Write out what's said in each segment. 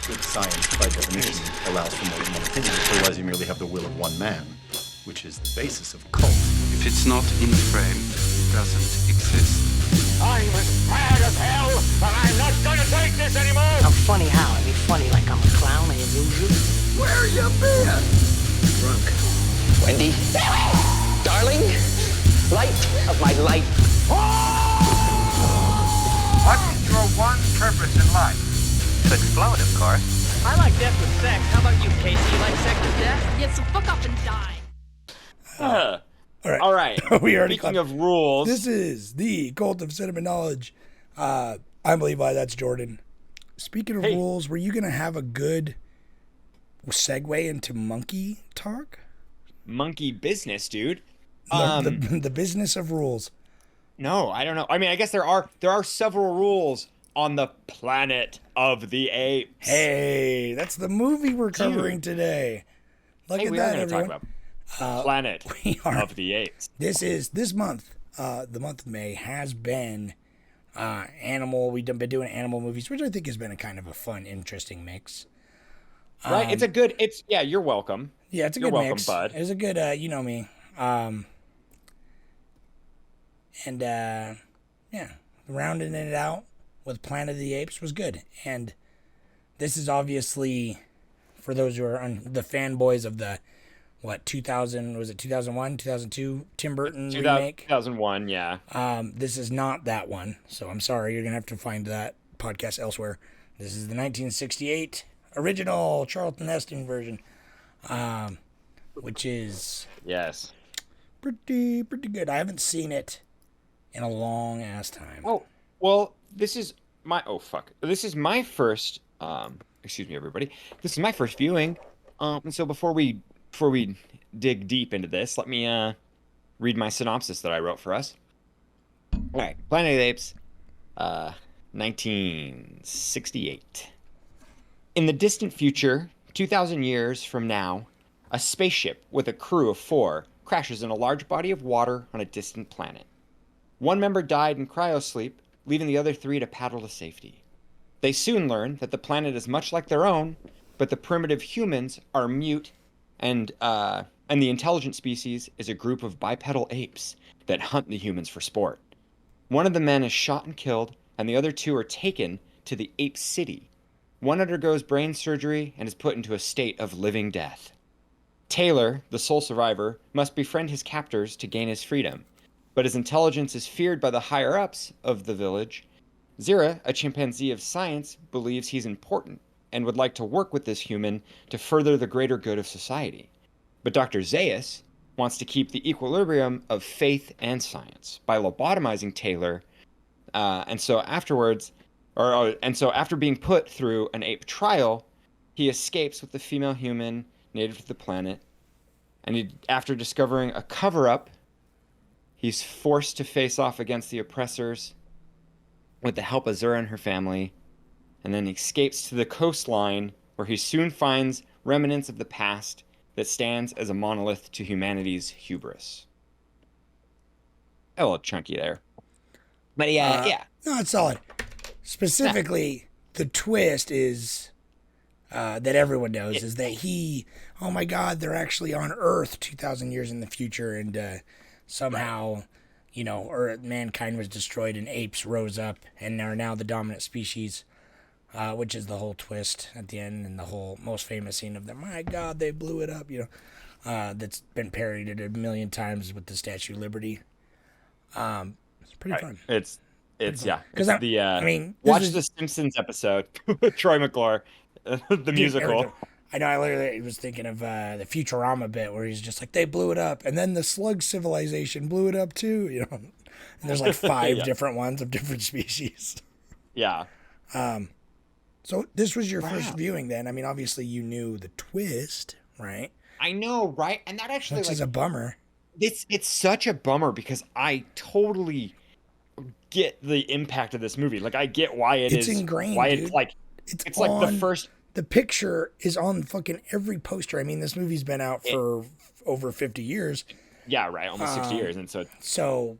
Good science, by definition, allows for more than one opinion. Otherwise, you merely have the will of one man, which is the basis of cult. If it's not in frame, it doesn't exist. I'm as mad as hell, and I'm not gonna take this anymore! I'm funny how? I mean funny like I'm a clown, I amuse you? Where you been? Drunk. Wendy? Darling? Light of my life. What is your one purpose in life? To explode, of course. I like death with sex. How about you, Casey? You like sex with death? Yeah, so fuck up and die. All right. We already Speaking of rules, This is the Cult of Cinema Knowledge. I'm Levi, that's Jordan. Speaking of rules, were you going to have a good segue into monkey talk? monkey business, dude. The business of rules. No, I don't know. I mean, I guess there are several rules on the Planet of the Apes. Hey, that's the movie we're covering today. Look at we that, are going to everyone. talk about Planet of the Apes. This month, the month of May has been animal. We've been doing animal movies, which I think has been a kind of a fun, interesting mix. Right? You're welcome. Yeah, it's a You're good welcome, mix. bud. It's a good, you know me. Rounding it out with Planet of the Apes was good. And this is obviously, for those who are the fanboys of the, 2000, was it 2001, 2002 Tim Burton remake? 2001, yeah. This is not that one, so I'm sorry. You're going to have to find that podcast elsewhere. This is the 1968 original Charlton Heston version, which is Yes. pretty good. I haven't seen it in a long ass time. Oh, well, this is my first excuse me, everybody. This is my first viewing. And so before we dig deep into this, let me read my synopsis that I wrote for us. All right, Planet of the Apes, 1968. In the distant future, 2,000 years from now, a spaceship with a crew of 4 crashes in a large body of water on a distant planet. One member died in cryosleep, leaving the other 3 to paddle to safety. They soon learn that the planet is much like their own, but the primitive humans are mute, and the intelligent species is a group of bipedal apes that hunt the humans for sport. One of the men is shot and killed, and the other 2 are taken to the Ape City. One undergoes brain surgery and is put into a state of living death. Taylor, the sole survivor, must befriend his captors to gain his freedom, but his intelligence is feared by the higher-ups of the village. Zira, a chimpanzee of science, believes he's important and would like to work with this human to further the greater good of society. But Dr. Zaius wants to keep the equilibrium of faith and science by lobotomizing Taylor, and so after being put through an ape trial, he escapes with the female human native to the planet, and after discovering a cover-up, he's forced to face off against the oppressors with the help of Zura and her family, and then escapes to the coastline where he soon finds remnants of the past that stands as a monolith to humanity's hubris. A little chunky there. But yeah. No, it's solid. Specifically, the twist is that everyone knows is that oh my God, they're actually on Earth 2,000 years in the future, and somehow, or mankind was destroyed and apes rose up and are now the dominant species, which is the whole twist at the end, and the whole most famous scene of them. My God, they blew it up, that's been parodied a million times with the Statue of Liberty. It's pretty fun. It's yeah. Because watch the Simpsons episode, Troy McClure, the musical. I know. I literally was thinking of the Futurama bit where he's just like, they blew it up, and then the slug civilization blew it up too. And there's like 5 different ones of different species. Yeah. So this was your first viewing, then? I mean, obviously you knew the twist, right? I know, right? And that actually, which is a bummer. It's such a bummer because I totally get the impact of this movie. Like, I get why it's ingrained. Why dude. it's like the first. The picture is on fucking every poster. I mean, this movie's been out for over 50 years. Yeah, right. Almost 60 years, and so. So,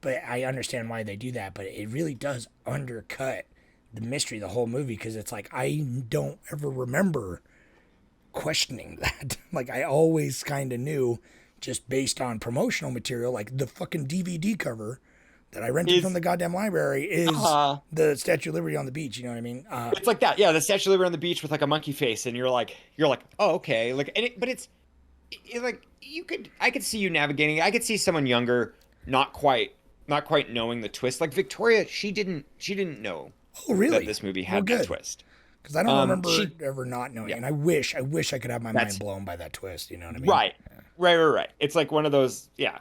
but I understand why they do that. But it really does undercut mystery, the whole movie, because it's like I don't ever remember questioning that. Like I always kind of knew, just based on promotional material, like the fucking DVD cover that I rented from the goddamn library is the Statue of Liberty on the beach. You know what I mean? It's like that, yeah. The Statue of Liberty on the beach with like a monkey face, and you're like, oh, okay. Like, but it's like I could see you navigating. I could see someone younger, not quite knowing the twist. Like Victoria, she didn't know. Oh, really? That this movie had that twist. Because I don't remember ever not knowing, and I wish I could have my mind blown by that twist. You know what I mean? Right. Right. It's like one of those. Yeah.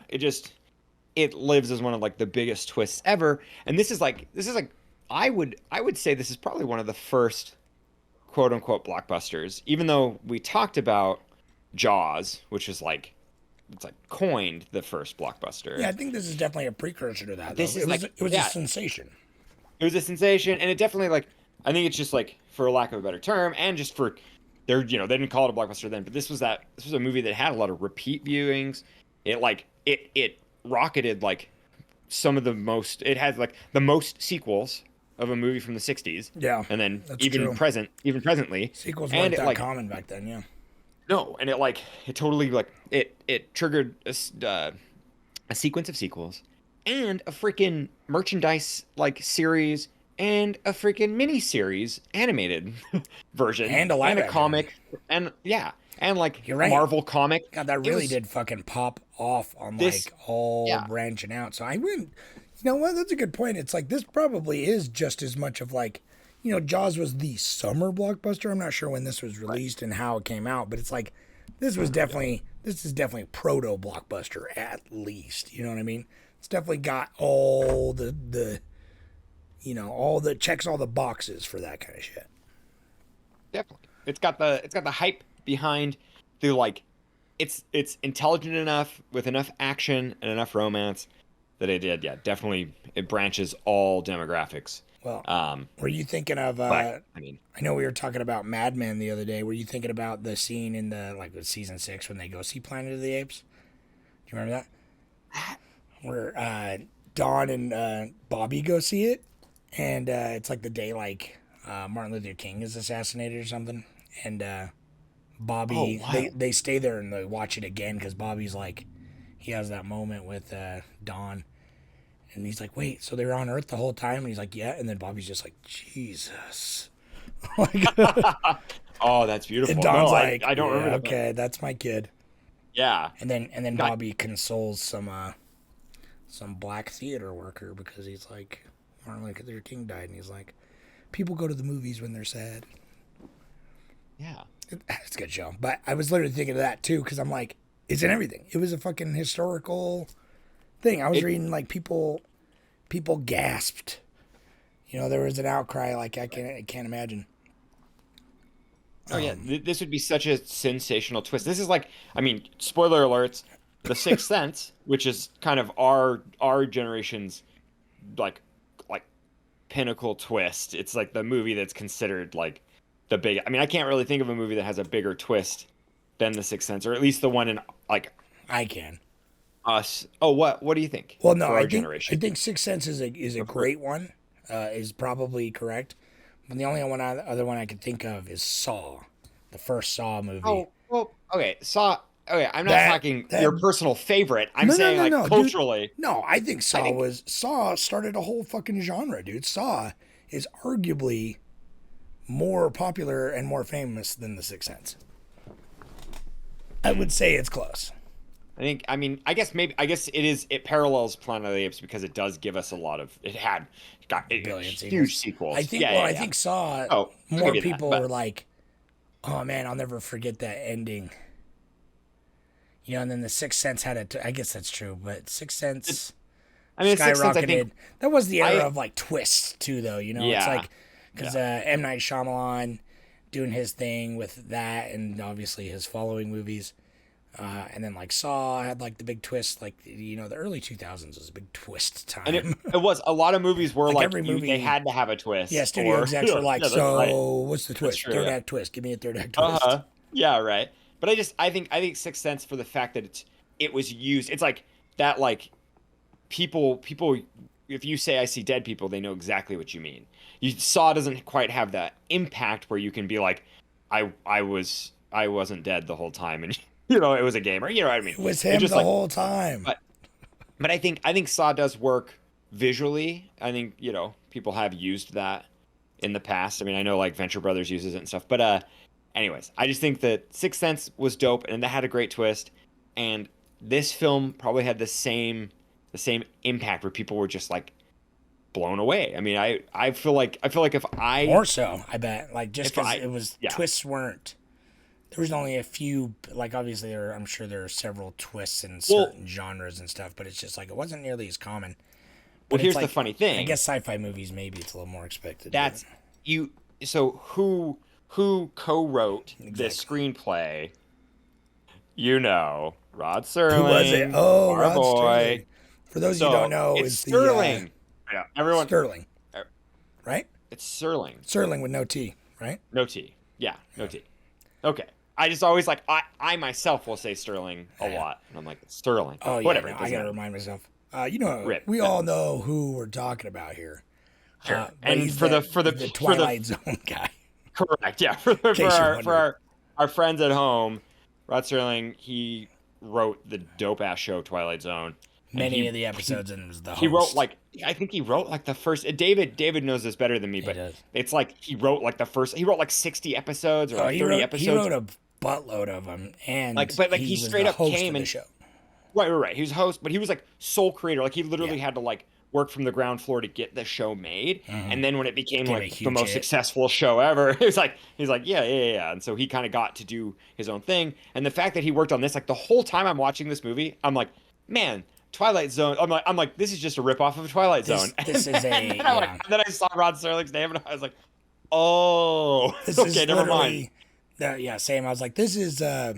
It lives as one of like the biggest twists ever. And this is like I would say this is probably one of the first quote unquote blockbusters. Even though we talked about Jaws, which is like it's like coined the first blockbuster. Yeah, I think this is definitely a precursor to that. This is it was a sensation. It was a sensation, and it definitely like I think it's just like, for lack of a better term, and just for they didn't call it a blockbuster then, but this was a movie that had a lot of repeat viewings. It rocketed like some of the most. It had like the most sequels of a movie from the 60s. Yeah. And then even presently. Sequels weren't that common back then, yeah. No, and it totally it triggered a sequence of sequels and a freaking merchandise series and a freaking mini series animated version and a live comic and like you're right. Marvel comic. God, that really did fucking pop off on branching out. So I wouldn't. You know what? That's a good point. It's like this probably is just as much of Jaws was the summer blockbuster. I'm not sure when this was released and how it came out, but it's like this is definitely proto blockbuster at least. You know what I mean? It's definitely got all the checks all the boxes for that kind of shit. Definitely. It's got the hype behind the it's intelligent enough with enough action and enough romance that definitely it branches all demographics. Well, were you thinking of I know we were talking about Mad Men the other day. Were you thinking about the scene in the season 6 when they go see Planet of the Apes? Do you remember that? Where Don and Bobby go see it, and it's like the day Martin Luther King is assassinated or something, and Bobby they stay there and they watch it again because Bobby's he has that moment with Don. And he's like, wait, so they were on Earth the whole time? And he's like, yeah. And then Bobby's just like, Jesus. Oh, that's beautiful. And Don's I don't remember. Okay, that's my kid. Yeah. And then Bobby consoles some black theater worker because he's like, Martin Luther King died. And he's like, people go to the movies when they're sad. Yeah. It's a good show. But I was literally thinking of that too because I'm like, it's in everything. It was a fucking historical thing. I was reading people gasped. There was an outcry I can't imagine. Oh yeah, this would be such a sensational twist. This is spoiler alerts, The Sixth Sense, which is kind of our generation's pinnacle twist. It's like the movie that's considered the big. I can't really think of a movie that has a bigger twist than The Sixth Sense, or at least the one in I can. Us. Oh, what do you think? Well, no, I think Sixth Sense is a great one. Is probably correct. But the only other one I can think of is Saw, the first Saw movie. Oh, well, okay, Saw. Okay, I'm not talking your personal favorite. I'm saying culturally. Dude, no, I think Saw started a whole fucking genre, dude. Saw is arguably more popular and more famous than The Sixth Sense. I would say it's close. I guess it parallels Planet of the Apes because it does give us a lot of, it got huge sequels. I think Saw, more people were like, oh man, I'll never forget that ending. And then The Sixth Sense had I guess that's true, but Sixth Sense skyrocketed. That was the era of twists too though, it's because M. Night Shyamalan doing his thing with that and obviously his following movies. And then Saw had the big twist, the early 2000s was a big twist time. And it was a lot of movies were every movie, they had to have a twist. Yeah, studio execs were what's the twist? Third act twist. Give me a third act twist. Yeah, right. But I think Sixth Sense for the fact that it was used. It's that people if you say I see dead people, they know exactly what you mean. Saw doesn't quite have that impact where you can be like, I wasn't dead the whole time, and it was a game, or you know what I mean. It was him the whole time. But I think Saw does work visually. I think people have used that in the past. I mean, I know like Venture Brothers uses it and stuff. But anyways, I just think that Sixth Sense was dope, and that had a great twist. And this film probably had the same impact where people were just like blown away. I mean, I feel like if I more so, I bet, like just because it was yeah. twists weren't. There was only a few, like obviously I'm sure there are several twists in certain genres and stuff, but it's just like it wasn't nearly as common. But here's the funny thing. I guess sci-fi movies maybe it's a little more expected. That's you. So who co-wrote this screenplay? Rod Serling. Who was it? Oh, Rod boy. Serling. For those of you who don't know, it's Serling. Yeah, everyone. Sterling. Right? It's Serling. Serling with no T, right? No T. Yeah, no T. Okay. I just always like I myself will say Sterling a lot, and I'm like Sterling. Oh yeah, whatever. No, I gotta remind myself. Rip. We all know who we're talking about here. Sure. And for the Twilight Zone guy. Correct. Yeah. For our friends at home, Rod Serling, he wrote the dope ass show Twilight Zone. Many of the episodes, and was the host. He wrote I think he wrote like the first. David knows this better than me, but it's like he wrote like the first. He wrote like 60 episodes or 30 episodes. He wrote a buttload of them, and he straight up came and show. Right. He was host, but he was like sole creator. Like he literally had to like work from the ground floor to get the show made. Mm-hmm. And then when it became like the most successful show ever, he's like, yeah. And so he kind of got to do his own thing. And the fact that he worked on this, like the whole time I'm watching this movie, I'm like, man, Twilight Zone. I'm like, this is just a ripoff of Twilight Zone. This is and then I saw Rod Serling's name and I was like, oh, okay, never mind. Yeah, same. I was like, this is a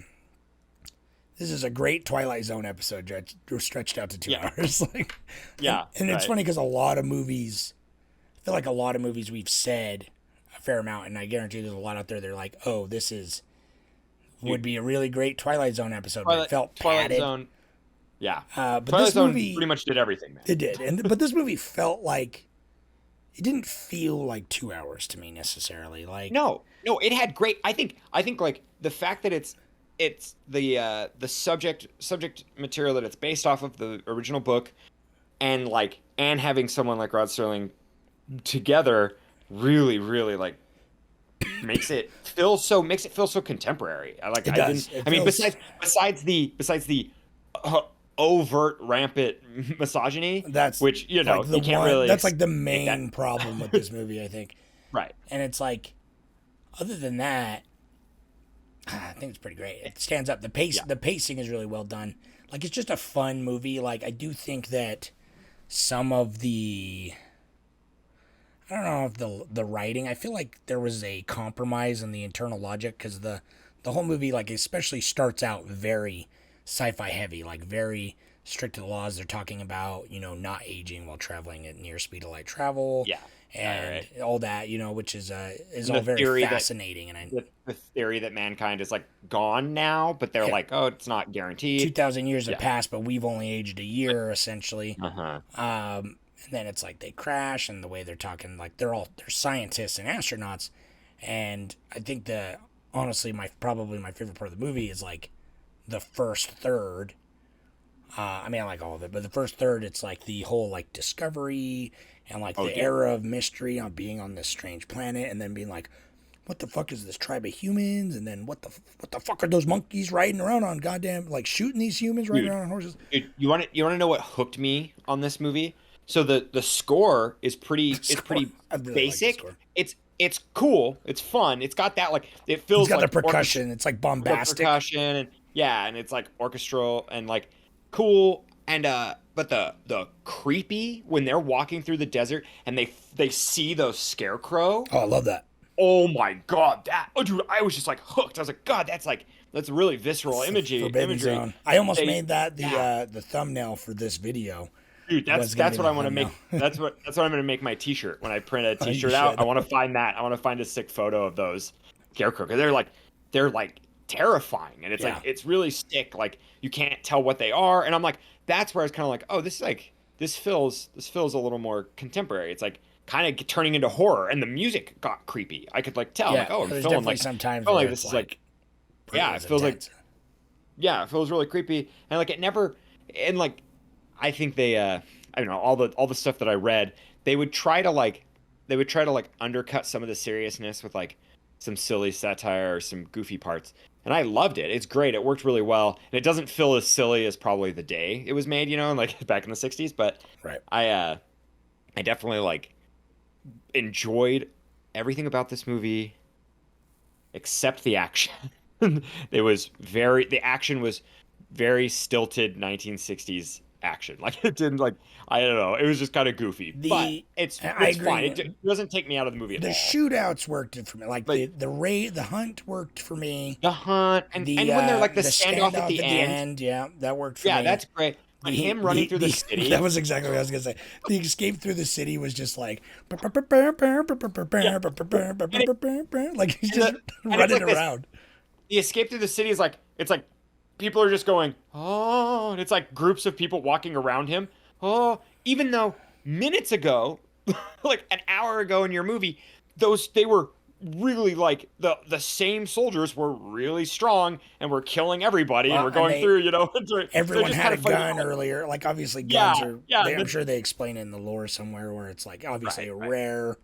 great Twilight Zone episode stretched out to 2 hours. And it's funny because a lot of movies, I feel like a lot of movies we've said a fair amount, and I guarantee there's a lot out there. They're like, oh, would be a really great Twilight Zone episode, but it felt padded. Zone. Yeah, but Twilight this Zone movie pretty much did everything, man. It did, but this movie felt like it didn't feel like 2 hours to me necessarily. Like no, it had great. I think like the fact that it's the subject material that it's based off of the original book, and having someone like Rod Serling together really like makes it feel so contemporary. Besides the overt rampant misogyny, that's which you can't really. That's like the main problem with this movie, I think. Right, and it's like, other than that, I think it's pretty great. It stands up. The pacing is really well done. Like it's just a fun movie. Like I do think that some of the, I don't know if the writing, I feel like there was a compromise in the internal logic because the whole movie, like especially starts out very sci-fi heavy, like very strict to the laws. They're talking about, not aging while traveling at near speed of light travel. Yeah. And all that, which is all very fascinating. The theory that mankind is like gone now, but they're like, oh, it's not guaranteed. 2,000 years have passed, but we've only aged a year essentially. Uh-huh. And then it's like they crash, and the way they're talking, like they're scientists and astronauts. And I think honestly, probably my favorite part of the movie is like the first third. I like all of it, but the first third, it's like the whole like discovery and like the era of mystery on being on this strange planet, and then being like, what the fuck is this tribe of humans? And then what the fuck are those monkeys riding around on? Goddamn, like shooting these humans riding around on horses. Dude, you want to know what hooked me on this movie? So the score is pretty really basic. Like it's cool. It's fun. It's got that like it feels. It's got like the percussion. It's like bombastic. The percussion and it's like orchestral and like cool and but the creepy when they're walking through the desert and they see those scarecrow. Oh, I love that. Oh my god, dude, I was just like hooked. I was like, God, that's really visceral imagery. Zone. I almost made that the thumbnail for this video. Dude, that's what I want to make. That's what I'm going to make my T-shirt when I print a T-shirt out. I want to find that. I want to find a sick photo of those scarecrow because they're like terrifying, and it's really sick. Like you can't tell what they are, and I'm like, that's where I was kind of like, oh, this is like this feels a little more contemporary. It's like kind of turning into horror, and the music got creepy. I could like tell, Yeah, like, oh, I'm there's feeling definitely like sometimes feeling where like this it's is like, brutal yeah, it as feels like, intense. yeah, it feels really creepy, and like it never, and like, I think they, I don't know, all the stuff that I read, they would try to like, undercut some of the seriousness with like some silly satire or some goofy parts. And I loved it. It's great. It worked really well. And it doesn't feel as silly as probably the day it was made, like back in the 60s, but Right. I definitely like enjoyed everything about this movie except the action. The action was very stilted 1960s action. Like it didn't like I don't know. It was just kind of goofy, but it's I fine. agree. It doesn't take me out of the movie at The all. shootouts worked for me. Like Like the hunt worked for me. the hunt and when they're like the standoff at the end. Yeah, that worked for Yeah, me. that's great. But him running through the city. That was exactly what I was gonna say. The escape through the city was just like, like he's just running around. The escape through the city is like it's like people are just going, oh, and it's like groups of people walking around him. Oh, even though minutes ago, like an hour ago in your movie, they were really like the same soldiers were really strong and were killing everybody and were going through, Everyone had a gun earlier. Like obviously guns are. I'm sure they explain it in the lore somewhere where it's like obviously rare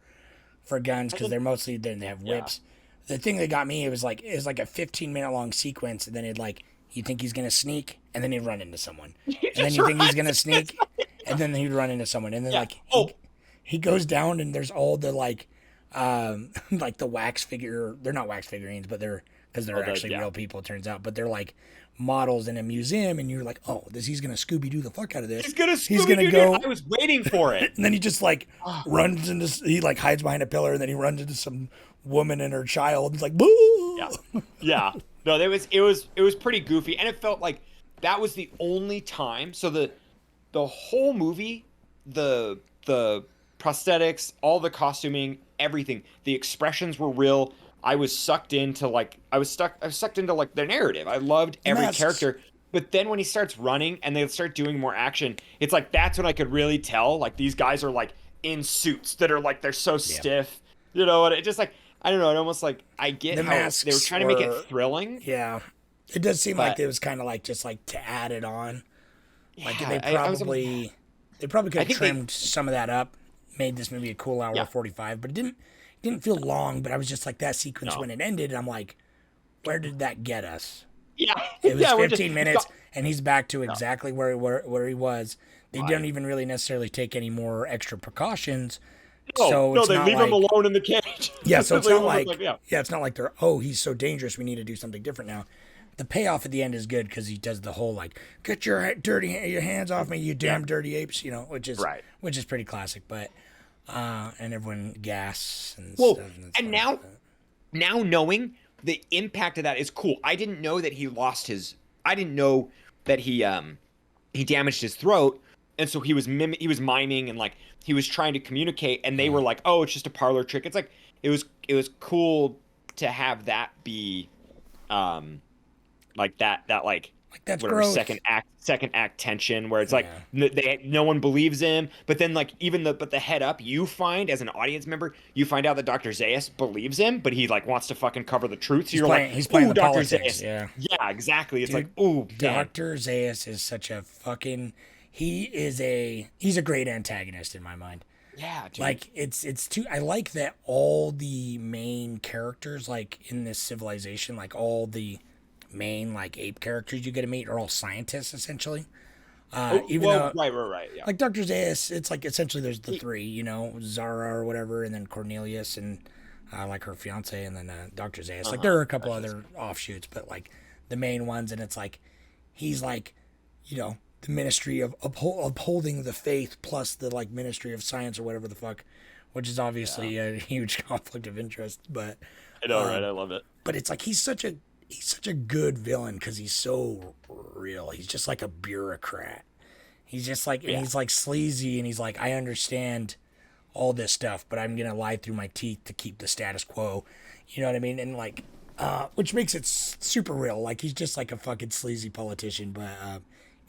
for guns because they're mostly then they have whips. The thing that got me it was like a 15-minute long sequence and then it like you think he's gonna sneak and then he'd run into someone and then you think he's gonna sneak and then he'd run into someone and then he goes down and there's all the like the wax figure. They're not wax figurines, but they're because they're actually real people. It turns out, but they're like models in a museum, and you're like, oh, he's gonna Scooby Doo the fuck out of this. He's gonna go. I was waiting for it. And then he just like runs into. He like hides behind a pillar, and then he runs into some woman and her child. It's like, boo. Yeah. No, it was pretty goofy, and it felt like that was the only time. So the whole movie, the prosthetics, all the costuming, everything, the expressions were real. I was sucked into like their narrative. I loved every character. But then when he starts running and they start doing more action, it's like that's when I could really tell like these guys are like in suits that are like they're so stiff. And it just like I don't know, it almost like I get the how they were trying to make it thrilling. Yeah. It does seem like it was kind of like just like to add it on. Like they probably could have trimmed some of that up, made this maybe a cool hour 45, but it didn't feel long, but I was just like that sequence when it ended, I'm like, where did that get us? Yeah. It was 15 minutes and he's back to exactly where he was. They don't even really necessarily take any more extra precautions. So they leave him alone in the cage. Yeah, so it's not like it's not like they're he's so dangerous we need to do something different now. The payoff at the end is good because he does the whole like get your hands off me, you damn dirty apes, which is pretty classic. But and everyone gasps and stuff. And now knowing the impact of that is cool. I didn't know that he lost his. I didn't know that he damaged his throat, and so he was miming and like he was trying to communicate, and they were like, "Oh, it's just a parlor trick." It's like it was cool to have that be, like that like that's whatever gross. second act tension where it's like no one believes him, but then like but the head up you find as an audience member you find out that Dr. Zaius believes him, but he like wants to fucking cover the truth. So he's playing the Dr. politics. Zaius. Yeah, exactly. It's Dude, like ooh, Dr. Zaius is such a fucking. He's a great antagonist in my mind. Yeah, dude. Like it's too. I like that all the main characters like in this civilization, like all the main like ape characters you get to meet are all scientists essentially. Right, yeah. Like Dr. Zaius, it's like essentially there's the three, Zara or whatever, and then Cornelius and like her fiance, and then Dr. Zaius. Like there are a couple other offshoots, but like the main ones, and it's like he's like, the ministry of upholding the faith plus the like ministry of science or whatever the fuck, which is obviously a huge conflict of interest. But I know, right? I love it. But it's like he's such a good villain because he's so real. He's just like a bureaucrat. He's just like and he's like sleazy and he's like, I understand all this stuff, but I'm gonna lie through my teeth to keep the status quo. You know what I mean? And like, which makes it super real. Like he's just like a fucking sleazy politician, but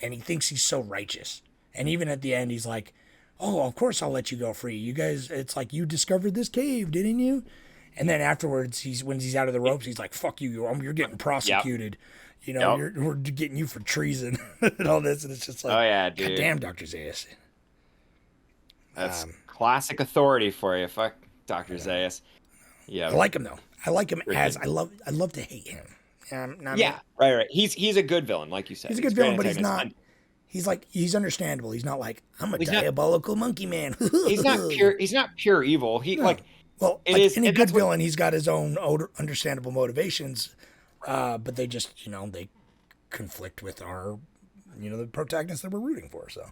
and he thinks he's so righteous. And even at the end, he's like, "Oh, of course I'll let you go free. You guys, it's like you discovered this cave, didn't you?" And then afterwards, when he's out of the ropes, he's like, "Fuck you, you're getting prosecuted. You know, we're getting you for treason and all this." And it's just like, oh yeah, dude. God damn, Dr. Zaius. That's classic authority for you. Fuck Dr. Zaius. Yeah. I like him though. I like him as I love to hate him. Right. He's a good villain, like you said. He's a good villain, but antagonist. he's understandable. He's not like, I'm a diabolical monkey man. He's not pure evil. Well, like any good villain, he's got his own understandable motivations, but they just, they conflict with our, the protagonist that we're rooting for. So,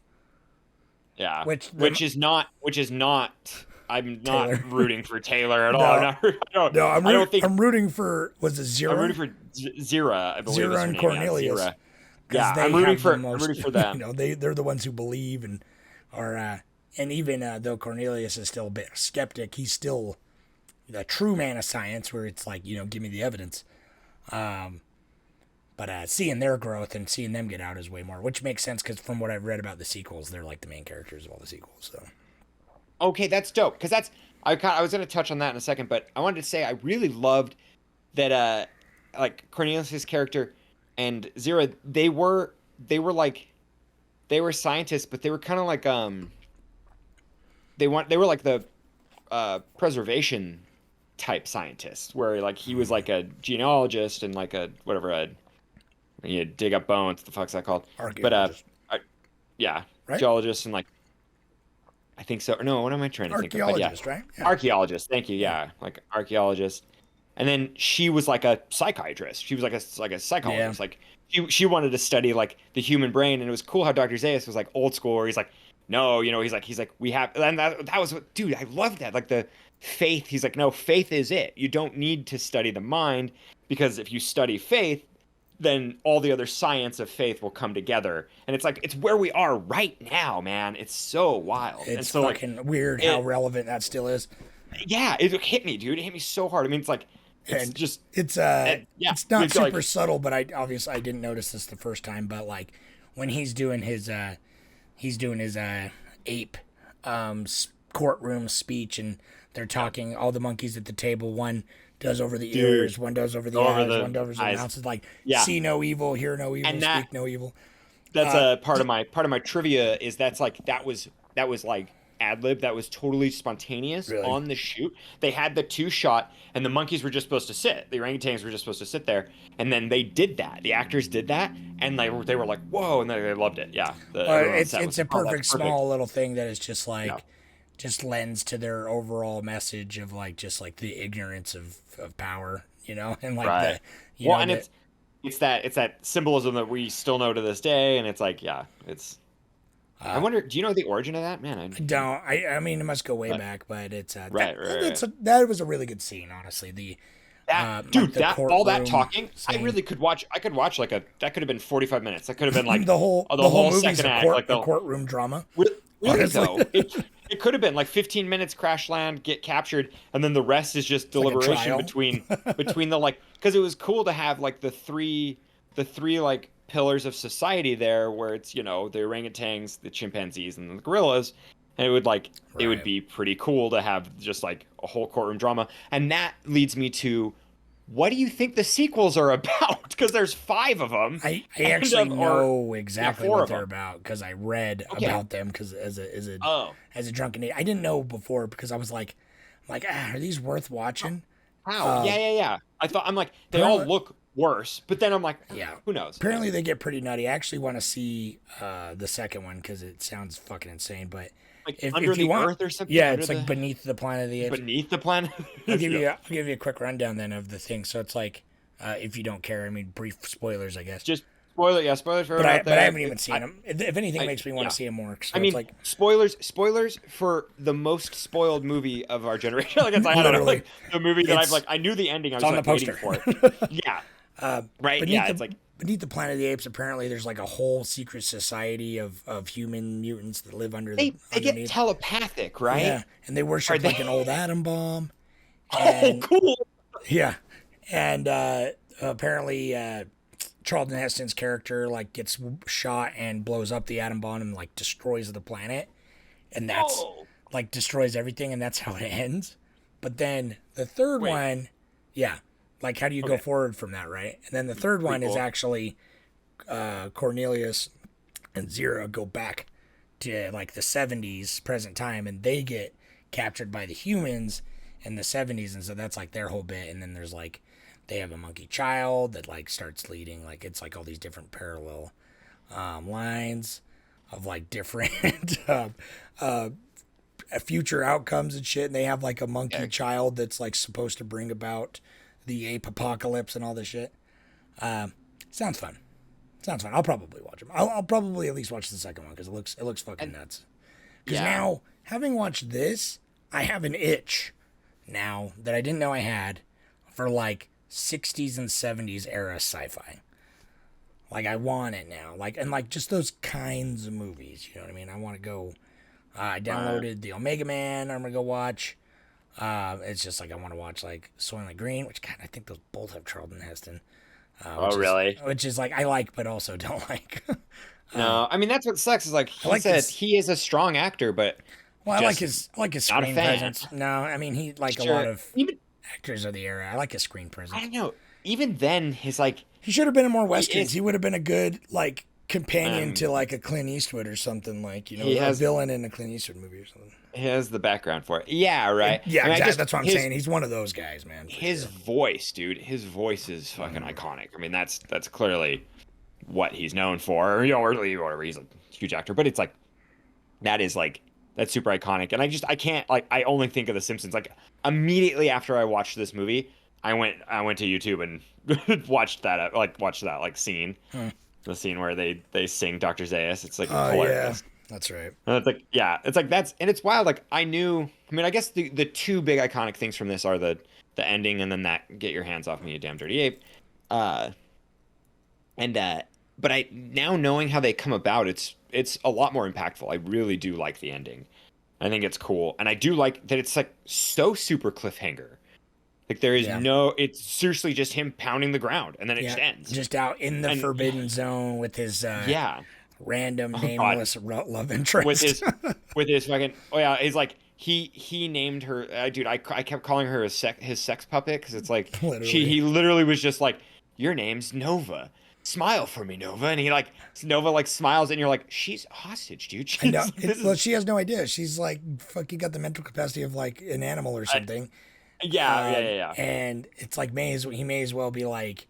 yeah, which is not. I'm not Taylor. Rooting for Taylor at all. I'm rooting for. Was it Zira? I'm rooting for Zira. I believe Zira and Cornelius. Yeah, Zira. I'm rooting for them. They're the ones who believe and are. And even though Cornelius is still a bit skeptic, he's still the true man of science, where it's like, give me the evidence. But seeing their growth and seeing them get out is way more, which makes sense because from what I've read about the sequels, they're like the main characters of all the sequels. So, okay, that's dope. Because I was going to touch on that in a second, but I wanted to say I really loved that like Cornelius' character and Zira, they were scientists, but they were kind of like they were like the preservation type scientists, where like he was like a genealogist and like a whatever you dig up bones. What the fuck's that called? Archaeologist. But yeah, right? Geologist and like I think so. No, what am I trying to think of? Archaeologist, right? Yeah. Archaeologist. Thank you. Yeah, like archaeologist. And then she was like a psychiatrist. She was like a psychologist. Yeah. Like she wanted to study like the human brain, and it was cool how Dr. Zaius was like old school, where he's like, no, he's like we have, and that was what, dude, I loved that. Like the faith, he's like, no, faith is it. You don't need to study the mind, because if you study faith, then all the other science of faith will come together. And it's like, it's where we are right now, man. It's so wild. It's and so fucking weird how relevant that still is. Yeah, it hit me, dude. It hit me so hard. I mean, it's like, it's not super subtle, but I didn't notice this the first time, but like when he's doing his ape courtroom speech, and they're talking, all the monkeys at the table, one does over the ears, one does over the eyes, one does over the mouth. It's like, see no evil, hear no evil, and speak no evil. That's a part of my trivia is that was like ad-lib. That was totally spontaneous on the shoot. They had the two shot, and the monkeys were just supposed to sit. The orangutans were just supposed to sit there, and then they did that. The actors did that, and they were like, whoa, and they loved it. Yeah, it's a perfect small little thing that is just like just lends to their overall message of like just like the ignorance of power, and like it's that symbolism that we still know to this day, and it's like it's. I wonder, do you know the origin of that? Man, I don't. I mean, it must go way back, but it's right. That was a really good scene, honestly. All that talking, scene. I really could watch. I could watch that could have been 45 minutes. That could have been like the whole movie's second act, like the courtroom drama. Really though, it could have been like 15 minutes, crash land, get captured, and then the rest is just deliberation between the like, because it was cool to have like the three like pillars of society there, where it's the orangutans, the chimpanzees, and the gorillas, and it would be pretty cool to have just like a whole courtroom drama. And that leads me to, what do you think the sequels are about? Because there's 5 of them. I actually know exactly what they're about, because I read about them, because as a drunken idiot, I didn't know before, because I was like, are these worth watching? How? Yeah. I'm like, they all look worse, but then I'm like, who knows? Apparently they get pretty nutty. I actually want to see the second one, because it sounds fucking insane. But like if you want, earth or something. Yeah, it's like Beneath the Planet of the Apes. Beneath the Planet. I'll give you a quick rundown then of the thing. So it's like, if you don't care, I mean, brief spoilers, I guess. Just spoilers for but I haven't even seen them. If anything, makes me want to see them more. So I mean, it's like spoilers for the most spoiled movie of our generation. Like, I don't know, like the movie that I knew the ending. I was on like the poster. waiting for it. Yeah. Right. It's like Beneath the Planet of the Apes. Apparently, there's like a whole secret society of human mutants that live under they get telepathic, right? Yeah, and they worship like an old atom bomb. And, cool. Yeah, and apparently, Charlton Heston's character like gets shot and blows up the atom bomb and like destroys the planet, and that's like destroys everything, and that's how it ends. But then the third one, yeah, like how do you go forward from that, right? And then the third one is actually Cornelius and Zira go back to like the 70s present time, and they get captured by the humans in the 70s, and so that's like their whole bit. And then there's like they have a monkey child that like starts leading, like it's like all these different parallel lines of like different future outcomes and shit, and they have like a monkey child that's like supposed to bring about the ape apocalypse and all this shit. Sounds fun. I'll probably watch them. I'll probably at least watch the second one because it looks fucking nuts. Because now, having watched this, I have an itch now that I didn't know I had for like 60s and 70s era sci-fi. Like I want it now. Like, and like just those kinds of movies. You know what I mean? I want to go. I downloaded the Omega Man. I'm gonna go watch. It's just like I want to watch like Soylent Green, which God, I think those both have Charlton Heston. Really? Which is like I like, but also don't like. No, I mean that's what sucks. Is like he said he is a strong actor, but I like his screen presence. No, I mean he like a lot of even actors of the era. I like his screen presence. I don't know. Even then, his like he should have been in more westerns. He would have been a good like companion to like a Clint Eastwood or something, like, you know, a villain in a Clint Eastwood movie or something. He has the background for it. Yeah, right. Yeah, exactly. That's what I'm saying. He's one of those guys, man. His voice, dude. His voice is fucking iconic. I mean, that's clearly what he's known for, you know, or whatever. He's a huge actor, but it's like that's super iconic. And I can't like I only think of The Simpsons. Like immediately after I watched this movie, I went to YouTube and watched that scene. The scene where they sing Dr. Zaius. It's like hilarious. Yeah. That's right. And it's like, yeah, it's like it's wild. Like I guess the two big iconic things from this are the ending and then that "Get your hands off me, you damn dirty ape." But I now knowing how they come about, it's a lot more impactful. I really do like the ending. I think it's cool, and I do like that it's like so super cliffhanger. Like there is it's seriously just him pounding the ground, and then it just ends. Just out in the forbidden zone with his random nameless love interest. with his fucking he's like he named her dude. I kept calling her his sex puppet because it's like he literally was just like, your name's Nova. Smile for me, Nova. And he Nova like smiles, and you're like, she's hostage, dude. She has no idea. She's like fucking got the mental capacity of like an animal or something. Yeah. And it's like he may as well be like,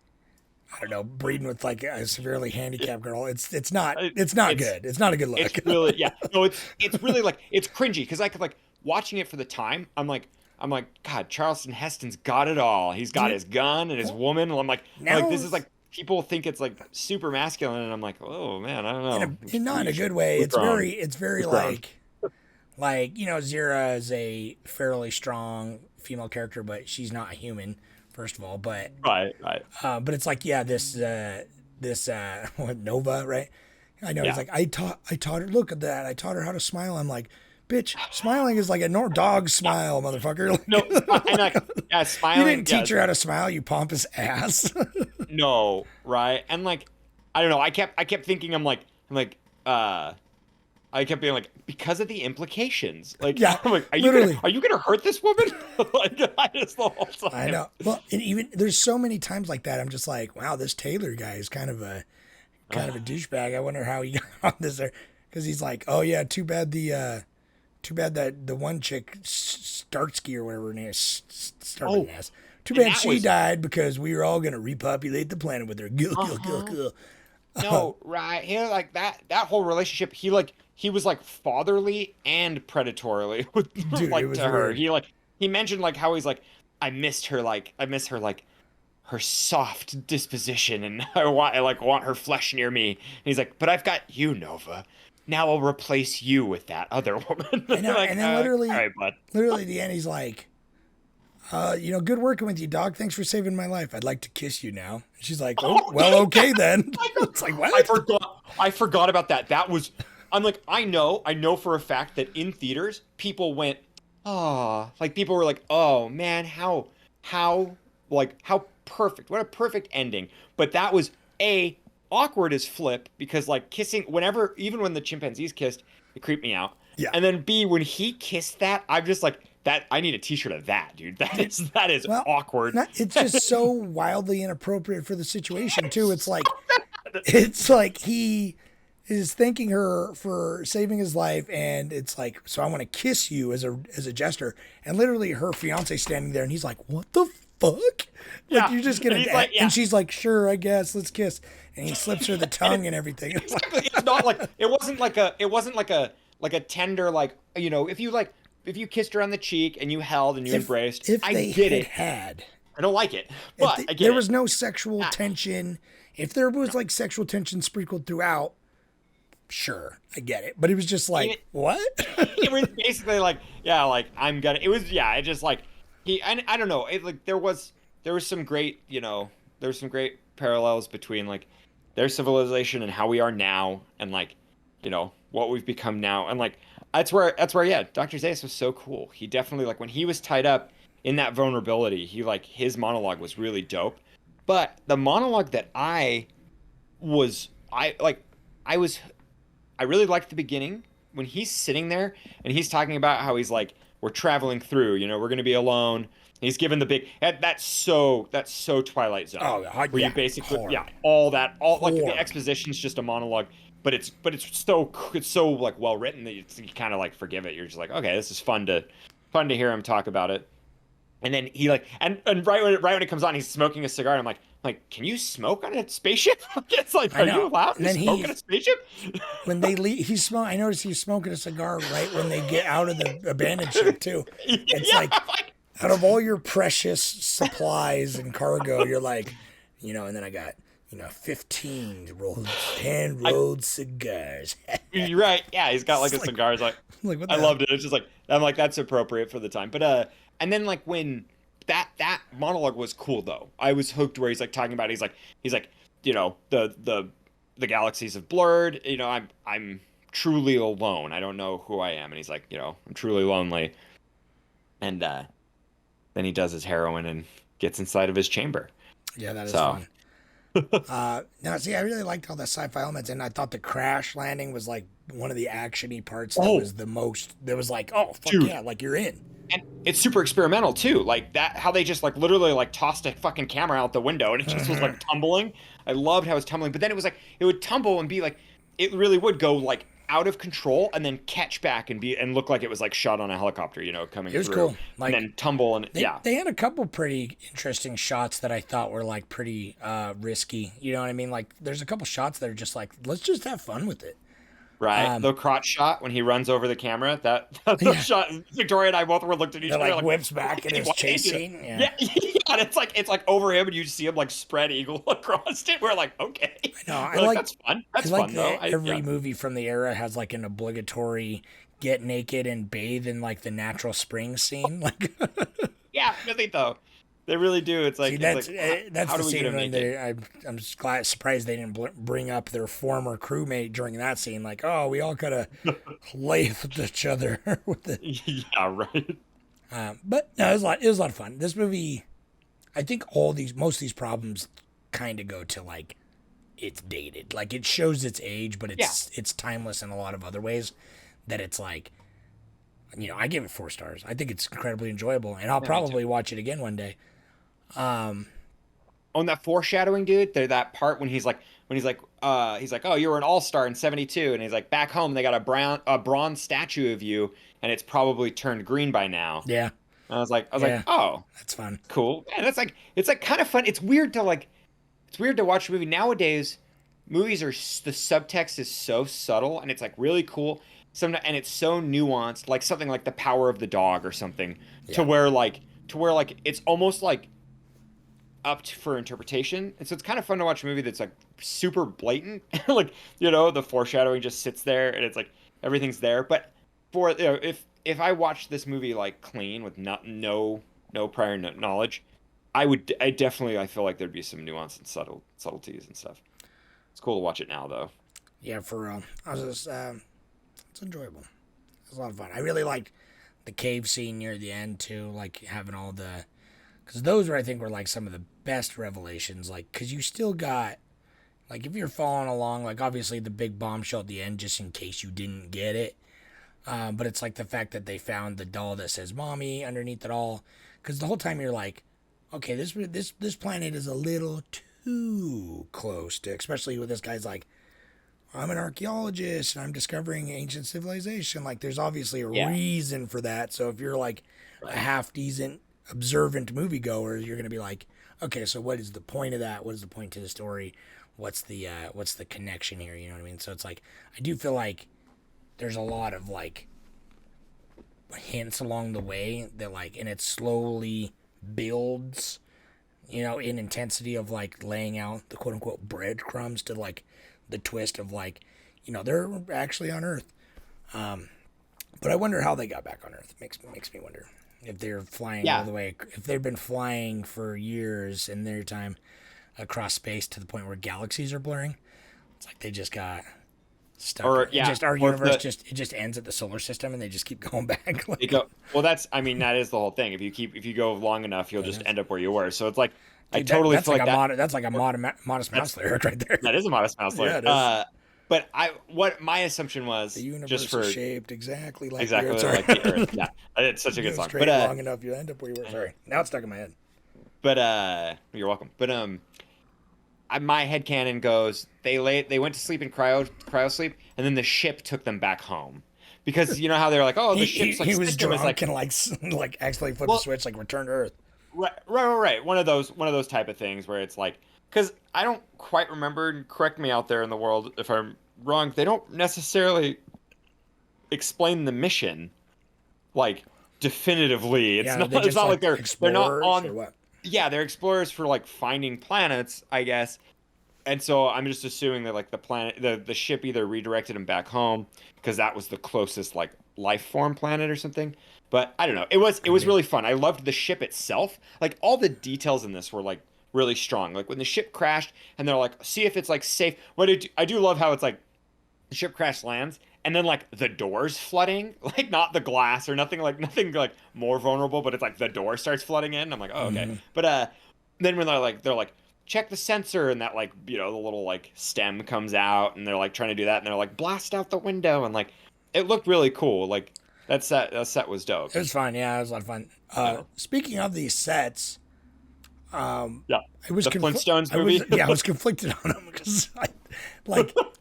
I don't know, breeding with like a severely handicapped girl. It's not good. It's not a good look. It's really No, it's really like it's cringy because I could like watching it for the time. I'm like, God, Charlton Heston's got it all. He's got his gun and his woman. And I'm like this is like people think it's like super masculine, and I'm like, oh man, I don't know. Not in a good way. It's very like you know, Zira is a fairly strong female character, but she's not a human, first of all. But right. But it's like this Nova, right? I know. He's like, I taught her. Look at that. I taught her how to smile. I'm like, bitch, smiling is like a dog smile, motherfucker. Like, no, smiling. You didn't teach her how to smile, you pompous ass. No, right? And like, I don't know. I kept thinking, I kept being like, because of the implications. Like, I'm like, are you gonna hurt this woman? Like, I just the whole time. I know. Well, and even there's so many times like that. I'm just like, wow, this Taylor guy is kind of a douchebag. I wonder how he got on this there, because he's like, oh yeah, too bad that the one chick Starsky or whatever her name is starting as. Too bad she died because we were all gonna repopulate the planet with her. Kill. No, right. He like that whole relationship. He was like fatherly and predatorily to her. Weird. He mentioned like how he's like, I miss her her soft disposition, and I want her flesh near me. And he's like, but I've got you, Nova. Now I'll replace you with that other woman. I know, like, and then literally at the end, he's like, you know, good working with you, dog. Thanks for saving my life. I'd like to kiss you now. And she's like, okay then. It's like, what? I forgot about that. That was, I'm like, I know for a fact that in theaters, people went, like people were like, oh man, how perfect. What a perfect ending. But that was awkward as flip because like kissing whenever even when the chimpanzees kissed, it creeped me out. Yeah. And then B, when he kissed that, I'm just like that. I need a T-shirt of that, dude. That is Well, awkward. It's just so wildly inappropriate for the situation too. It's like he is thanking her for saving his life, and it's like, so I want to kiss you as a gesture, and literally her fiance standing there, and he's like, what the fuck? Yeah. Like, you're just gonna, and she's like, sure, I guess, let's kiss, and he slips her the tongue and everything. It's like, It's not like it wasn't like a tender like if you kissed her on the cheek and you held and you embraced. if I they get it. I don't like it, but I get there it. was no sexual tension. If there was like sexual tension sprinkled throughout, sure, I get it. But it was just like, what? It was basically like, yeah, like I'm gonna. It was, yeah. It just like I don't know. It like there was some great, there was some great parallels between like their civilization and how we are now, and like, what we've become now, and like that's where yeah, Dr. Zaius was so cool. He definitely like when he was tied up in that vulnerability, he like his monologue was really dope. But the monologue that I really liked the beginning when he's sitting there and he's talking about how he's like, we're traveling through, we're going to be alone. He's given the big, that's so Twilight Zone. Oh, where yeah, you basically, hard. all like the Hard. exposition's just a monologue, but it's so like well written that you kind of like forgive it. You're just like, okay, this is fun to hear him talk about it. And then he like, and right when it comes on, he's smoking a cigar. And I'm like, can you smoke on a spaceship? It's like, are you allowed to smoke on a spaceship? When they leave, I noticed he's smoking a cigar right when they get out of the abandoned ship too. It's like, out of all your precious supplies and cargo, you're like, and then I got, 15 hand-rolled cigars. You're right. Yeah, he's got like a cigar. It's like what I the loved it. It's just like, I'm like, that's appropriate for the time. But and then like when that monologue was cool though. I was hooked where he's like talking about he's like the galaxies have blurred. I'm truly alone. I don't know who I am. And he's like, I'm truly lonely. And then he does his heroin and gets inside of his chamber. Yeah, that is fun. Now, see, I really liked all the sci-fi elements, and I thought the crash landing was like one of the actiony parts that was the most. That was like, oh, fuck Dude. yeah, like you're in. And it's super experimental too. Like that, how they just like literally like tossed a fucking camera out the window and it just was like tumbling. I loved how it was tumbling, but then it was like it would tumble and be like it really would go like out of control and then catch back and look like it was like shot on a helicopter, coming through. It was cool. Like, and then tumble and They had a couple pretty interesting shots that I thought were like pretty risky. You know what I mean? Like there's a couple shots that are just like, let's just have fun with it. Right, the crotch shot when he runs over the camera. That shot. Victoria and I both were looked at each other like whips back in his chase scene. Yeah, and it's like over him, and you see him like spread eagle across it. We're like, okay, no, that's fun. That's fun though. Every movie from the era has like an obligatory get naked and bathe in like the natural spring scene. Like, yeah, really though. They really do. It's like, that's how the do we get scene him when naked? I'm just surprised they didn't bring up their former crewmate during that scene. Like, oh, we all gotta lay with each other with the. Yeah, right. But no, it was a lot of fun. This movie, I think most of these problems kind of go to like, it's dated. Like it shows its age, but it's timeless in a lot of other ways. That it's like, I give it 4 stars. I think it's incredibly enjoyable, and I'll probably watch it again one day. On that foreshadowing, dude, that part when he's like, oh, you were an all-star in '72, and he's like, back home they got a bronze statue of you, and it's probably turned green by now. Yeah. And I was like, oh, that's fun, cool, and it's like kind of fun. It's weird to watch a movie nowadays. Movies are the subtext is so subtle, and it's like really cool. And it's so nuanced, like something like The Power of the Dog or something, to where it's almost like for interpretation. And so it's kind of fun to watch a movie that's like super blatant, like the foreshadowing just sits there and it's like everything's there. But for if I watched this movie like clean with no prior knowledge, I feel like there'd be some nuance and subtleties and stuff. It's cool to watch it now though. Yeah, for real. It's enjoyable. It's a lot of fun. I really liked the cave scene near the end too, like having all because those I think were like some of the best revelations, like because you still got Like, if you're following along, like, obviously the big bombshell at the end, just in case you didn't get it. But it's like the fact that they found the doll that says "mommy" underneath it all, because the whole time you're like, okay, this planet is a little too close to, especially with this guy's like, I'm an archaeologist and I'm discovering ancient civilization. Like, there's obviously a reason for that. So if you're like a half decent observant moviegoer, you're gonna be like, okay, so what is the point of that? What is the point to the story? What's the connection here? You know what I mean? So it's like, I do feel like there's a lot of like hints along the way that like, and it slowly builds, you know, in intensity of like laying out the quote unquote breadcrumbs to like the twist of like, you know, they're actually on Earth. But I wonder how they got back on Earth. Makes me wonder if they're flying all the way, if they've been flying for years in their time across space to the point where galaxies are blurring. It's like they just got stuck. Or our universe just ends at the solar system and they just keep going back. Like, well, that is the whole thing. If you go long enough, you'll just end up where you were. So it's like, dude, that's like a Modest Mouse lyric right there. That is a Modest Mouse lyric. Yeah, it is. But what my assumption was, the universe just for is shaped exactly like the Earth. Yeah, it's such a good song. But long enough, you end up where you were. Sorry, now it's stuck in my head. But you're welcome. But my headcanon goes, they went to sleep in cryo sleep, and then the ship took them back home. Because you know how they're like, oh, the ship's like, he was drunk and like accidentally flipped the switch, like return to Earth. Right. One of those type of things where it's like, because I don't quite remember, and correct me out there in the world if I'm wrong, they don't necessarily explain the mission like definitively. It's not like they're not on. What? Yeah, they're explorers for like finding planets, I guess. And so I'm just assuming that like the ship either redirected them back home because that was the closest like life form planet or something. But I don't know. It was really fun. I loved the ship itself. Like all the details in this were like really strong. Like when the ship crashed and they're like, see if it's like safe. I do love how it's like the ship crash lands and then like the doors flooding, like not the glass or nothing like more vulnerable, but it's like the door starts flooding in. I'm like, oh, okay. But then when they're like check the sensor and that like, you know, the little like stem comes out and they're like trying to do that and they're like blast out the window and like it looked really cool. Like that set was dope. It was fun. Yeah, it was a lot of fun. Speaking of these sets, I was the Flintstones movie. I was conflicted on them because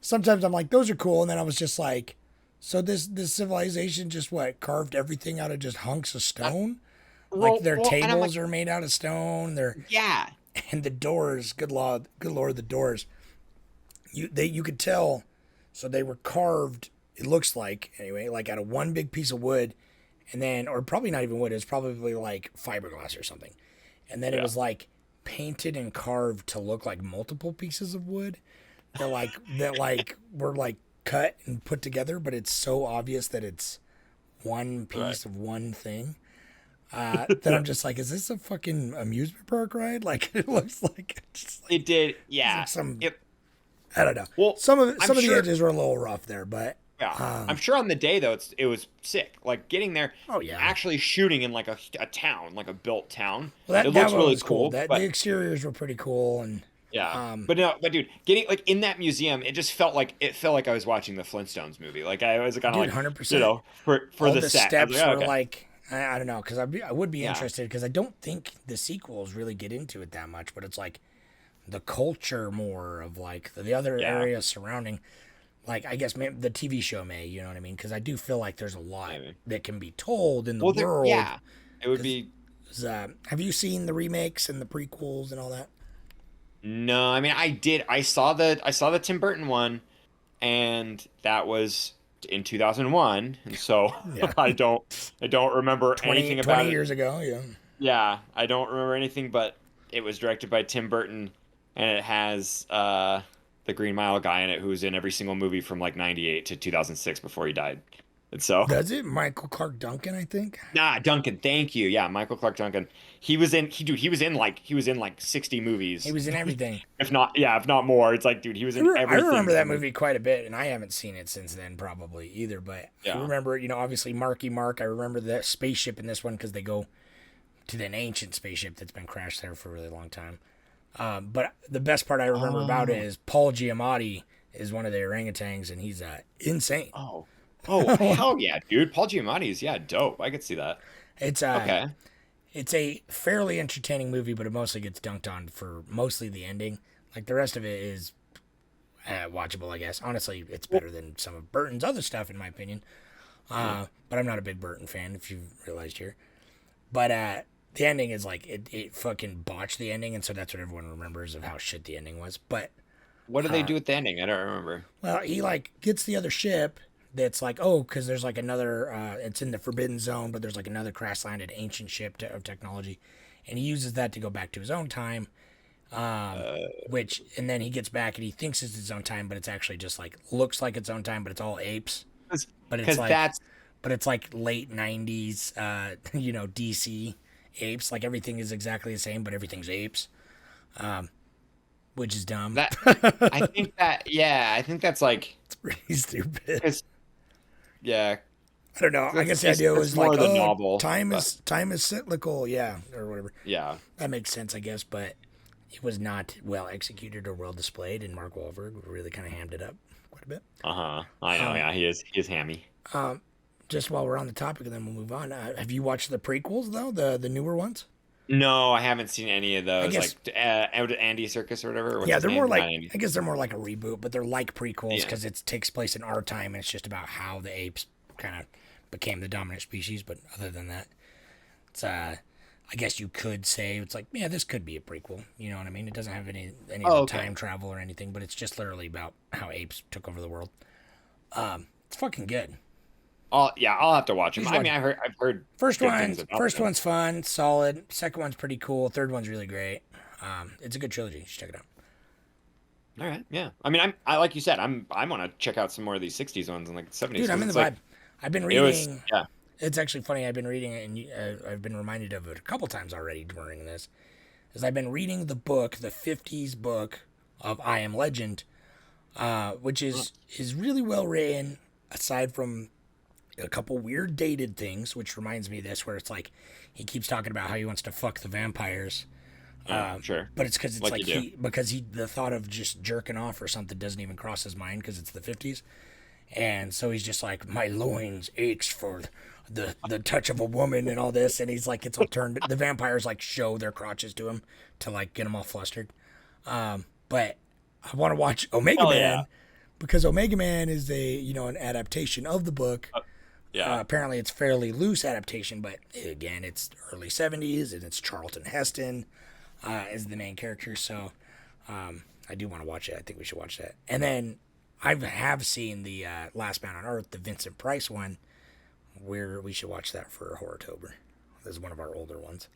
sometimes I'm like, those are cool, and then I was just like, so this civilization just carved everything out of just hunks of stone, like their tables are made out of stone. And the doors, good lord, the doors. You could tell, so they were carved. It looks like anyway, like out of one big piece of wood, and then, or probably not even wood. It's probably like fiberglass or something. And then it was like painted and carved to look like multiple pieces of wood that were like cut and put together, but it's so obvious that it's one piece of one thing. That I'm just like, is this a fucking amusement park ride? Like it looks like it did, yeah. I don't know. Well, some of the edges were a little rough there, but yeah, I'm sure on the day though it was sick. Like getting there, actually shooting in like a town, like a built town. Well, it looks really cool. The exteriors were pretty cool, and but dude, getting like in that museum, it felt like I was watching the Flintstones movie. Like I was kind of like 100%. You know, for all the set. steps like, were like I don't know, because I would be interested, because I don't think the sequels really get into it that much, but it's like the culture more of like the other areas surrounding. Like, I guess maybe the TV show may, you know what I mean? Because I do feel like there's a lot that can be told in the world. Yeah, it would be. Have you seen the remakes and the prequels and all that? No, I mean I did. I saw the Tim Burton one, and that was in 2001, and so I don't remember anything about 20 years ago. Yeah. Yeah, I don't remember anything, but it was directed by Tim Burton, and it has the Green Mile guy in it who was in every single movie from like 98 to 2006 before he died. And so does it Michael Clark Duncan, I think? Duncan, thank you. Yeah, Michael Clark Duncan. He was in like 60 movies. He was in everything. if not more. It's like, dude, he was in everything. I remember that movie quite a bit, and I haven't seen it since then probably either, but I remember, you know, obviously Marky Mark. I remember the spaceship in this one because they go to an ancient spaceship that's been crashed there for a really long time. But the best part I remember about it is Paul Giamatti is one of the orangutans, and he's insane. Oh, hell yeah, dude. Paul Giamatti's dope. I could see that. It's Okay. It's a fairly entertaining movie, but it mostly gets dunked on for mostly the ending. Like the rest of it is watchable, I guess. Honestly, it's better than some of Burton's other stuff, in my opinion. But I'm not a big Burton fan, if you've realized here. But the ending is like it fucking botched the ending, and so that's what everyone remembers of how shit the ending was. But What do they do at the ending? I don't remember. well, he like gets the other ship that's like, oh, because there's like another, it's in the Forbidden Zone, but there's like another crash landed ancient ship of technology, and he uses that to go back to his own time. And then he gets back and he thinks it's his own time, but it's actually just like looks like its own time, but it's all apes. But it's like but it's like late '90s, DC apes. Like everything is exactly the same, but everything's apes, which is dumb. I think that's like It's pretty stupid. 'cause- yeah. I don't know. I guess the idea was more like, the novel, time is cyclical, or whatever. Yeah. That makes sense, I guess, but it was not well executed or well displayed, and Mark Wahlberg really kind of hammed it up quite a bit. I know. Yeah, he is hammy. Just while we're on the topic, and then we'll move on. Have you watched the prequels though, the newer ones? No, I haven't seen any of those. guess- Like Andy Circus or whatever. What's Yeah, his they're name? more Not like Andy. I guess they're more like a reboot, but they're like prequels Yeah. because it takes place in our time, and it's just about how the apes kind of became the dominant species. But other than that, it's I guess you could say it's like, yeah, this could be a prequel. You know what I mean? It doesn't have any time travel or anything, but it's just literally about how apes took over the world. It's fucking good. I'll have to watch him. He's I one- mean, I've heard First good things about them. one's fun, solid. Second one's pretty cool. Third one's really great. It's a good trilogy. You should check it out. All right, yeah. I mean, I like you said, I want to check out some more of these '60s ones and like '70s. Dude, I'm in the It's like- vibe. I've been It was, reading. yeah. It's actually funny. I've been reading it, and I've been reminded of it a couple times already during this. Is I've been reading the book, the '50s book of I Am Legend, which is really well written. Aside from a couple weird dated things, which reminds me of this, where it's like he keeps talking about how he wants to fuck the vampires. Sure. But it's because it's Like like you do. the thought of just jerking off or something doesn't even cross his mind because it's the '50s. And so he's just like, my loins aches for the touch of a woman and all this. And he's like, it's all turned. The vampires like show their crotches to him to like get him all flustered. But I want to watch Omega Hell Man yeah. because Omega Man is an adaptation of the book. Yeah. Apparently it's fairly loose adaptation, but again, it's early '70s and it's Charlton Heston as the main character. So I do want to watch it. I think we should watch that. And then I have seen the Last Man on Earth, the Vincent Price one, where we should watch that for Horrortober. This is one of our older ones,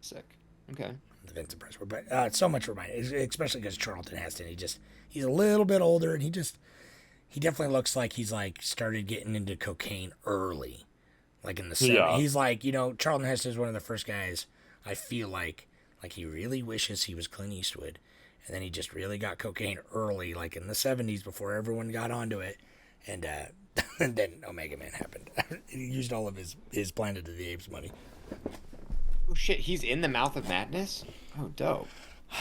Sick. Okay. the Vincent Price one. But it's so much reminded, especially because Charlton Heston, he's a little bit older, and he definitely looks like he's like started getting into cocaine early, like in the 70s. Yeah. He's like, Charlton Heston is one of the first guys I feel like he really wishes he was Clint Eastwood. And then he just really got cocaine early, like in the '70s, before everyone got onto it. And, and then Omega Man happened. He used all of his Planet of the Apes money. Oh shit, he's in the Mouth of Madness? Oh, dope.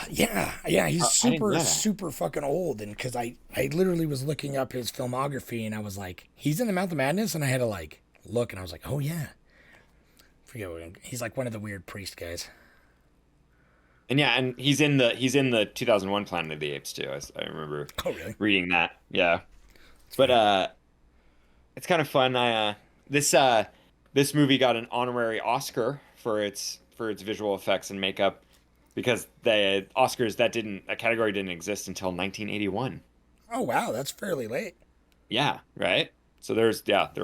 Yeah, he's I didn't know that. super fucking old. And because I literally was looking up his filmography, and I was like, he's in the Mouth of Madness? And I had to like look, and I was like, oh yeah. He's like one of the weird priest guys. And yeah, and he's in the 2001 Planet of the Apes too. I remember Oh really? reading that. Yeah. But it's kind of fun. This movie got an honorary Oscar for its visual effects and makeup because the Oscars a category didn't exist until 1981. Oh wow, that's fairly late. Yeah, right? So there were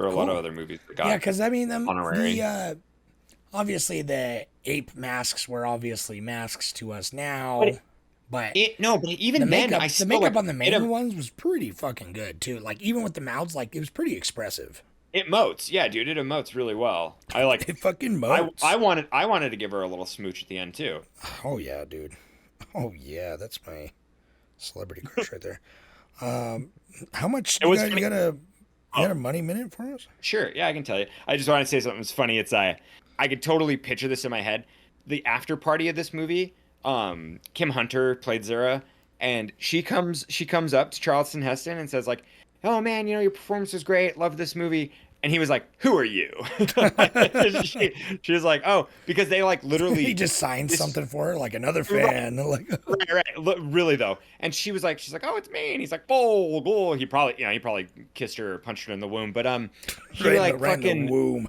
a lot of Cool. other movies that got Yeah, because I mean, honorary. obviously the ape masks were obviously masks to us now, but but even the then, makeup, I the still makeup like, on the main ones was pretty fucking good too. Like even with the mouths, like it was pretty expressive. it emotes. Yeah, dude, it emotes really well. I like. It fucking motes. I wanted to give her a little smooch at the end too. Oh yeah, dude. Oh yeah, that's my celebrity crush right there. How much you got a money minute for us? Sure, yeah, I can tell you. I just want to say something that's funny. It's I could totally picture this in my head. The after party of this movie Kim Hunter played Zara, and she comes up to Charlton Heston and says like, "Oh man, your performance was great. Love this movie." And he was like, "Who are you?" she was like, "Oh," because they like literally He just signed something for her, like another fan. Like, right. Really though. And she's like, "Oh, it's me." And he's like, "Oh." He probably kissed her or punched her in the womb. But he right, like right in the fucking womb.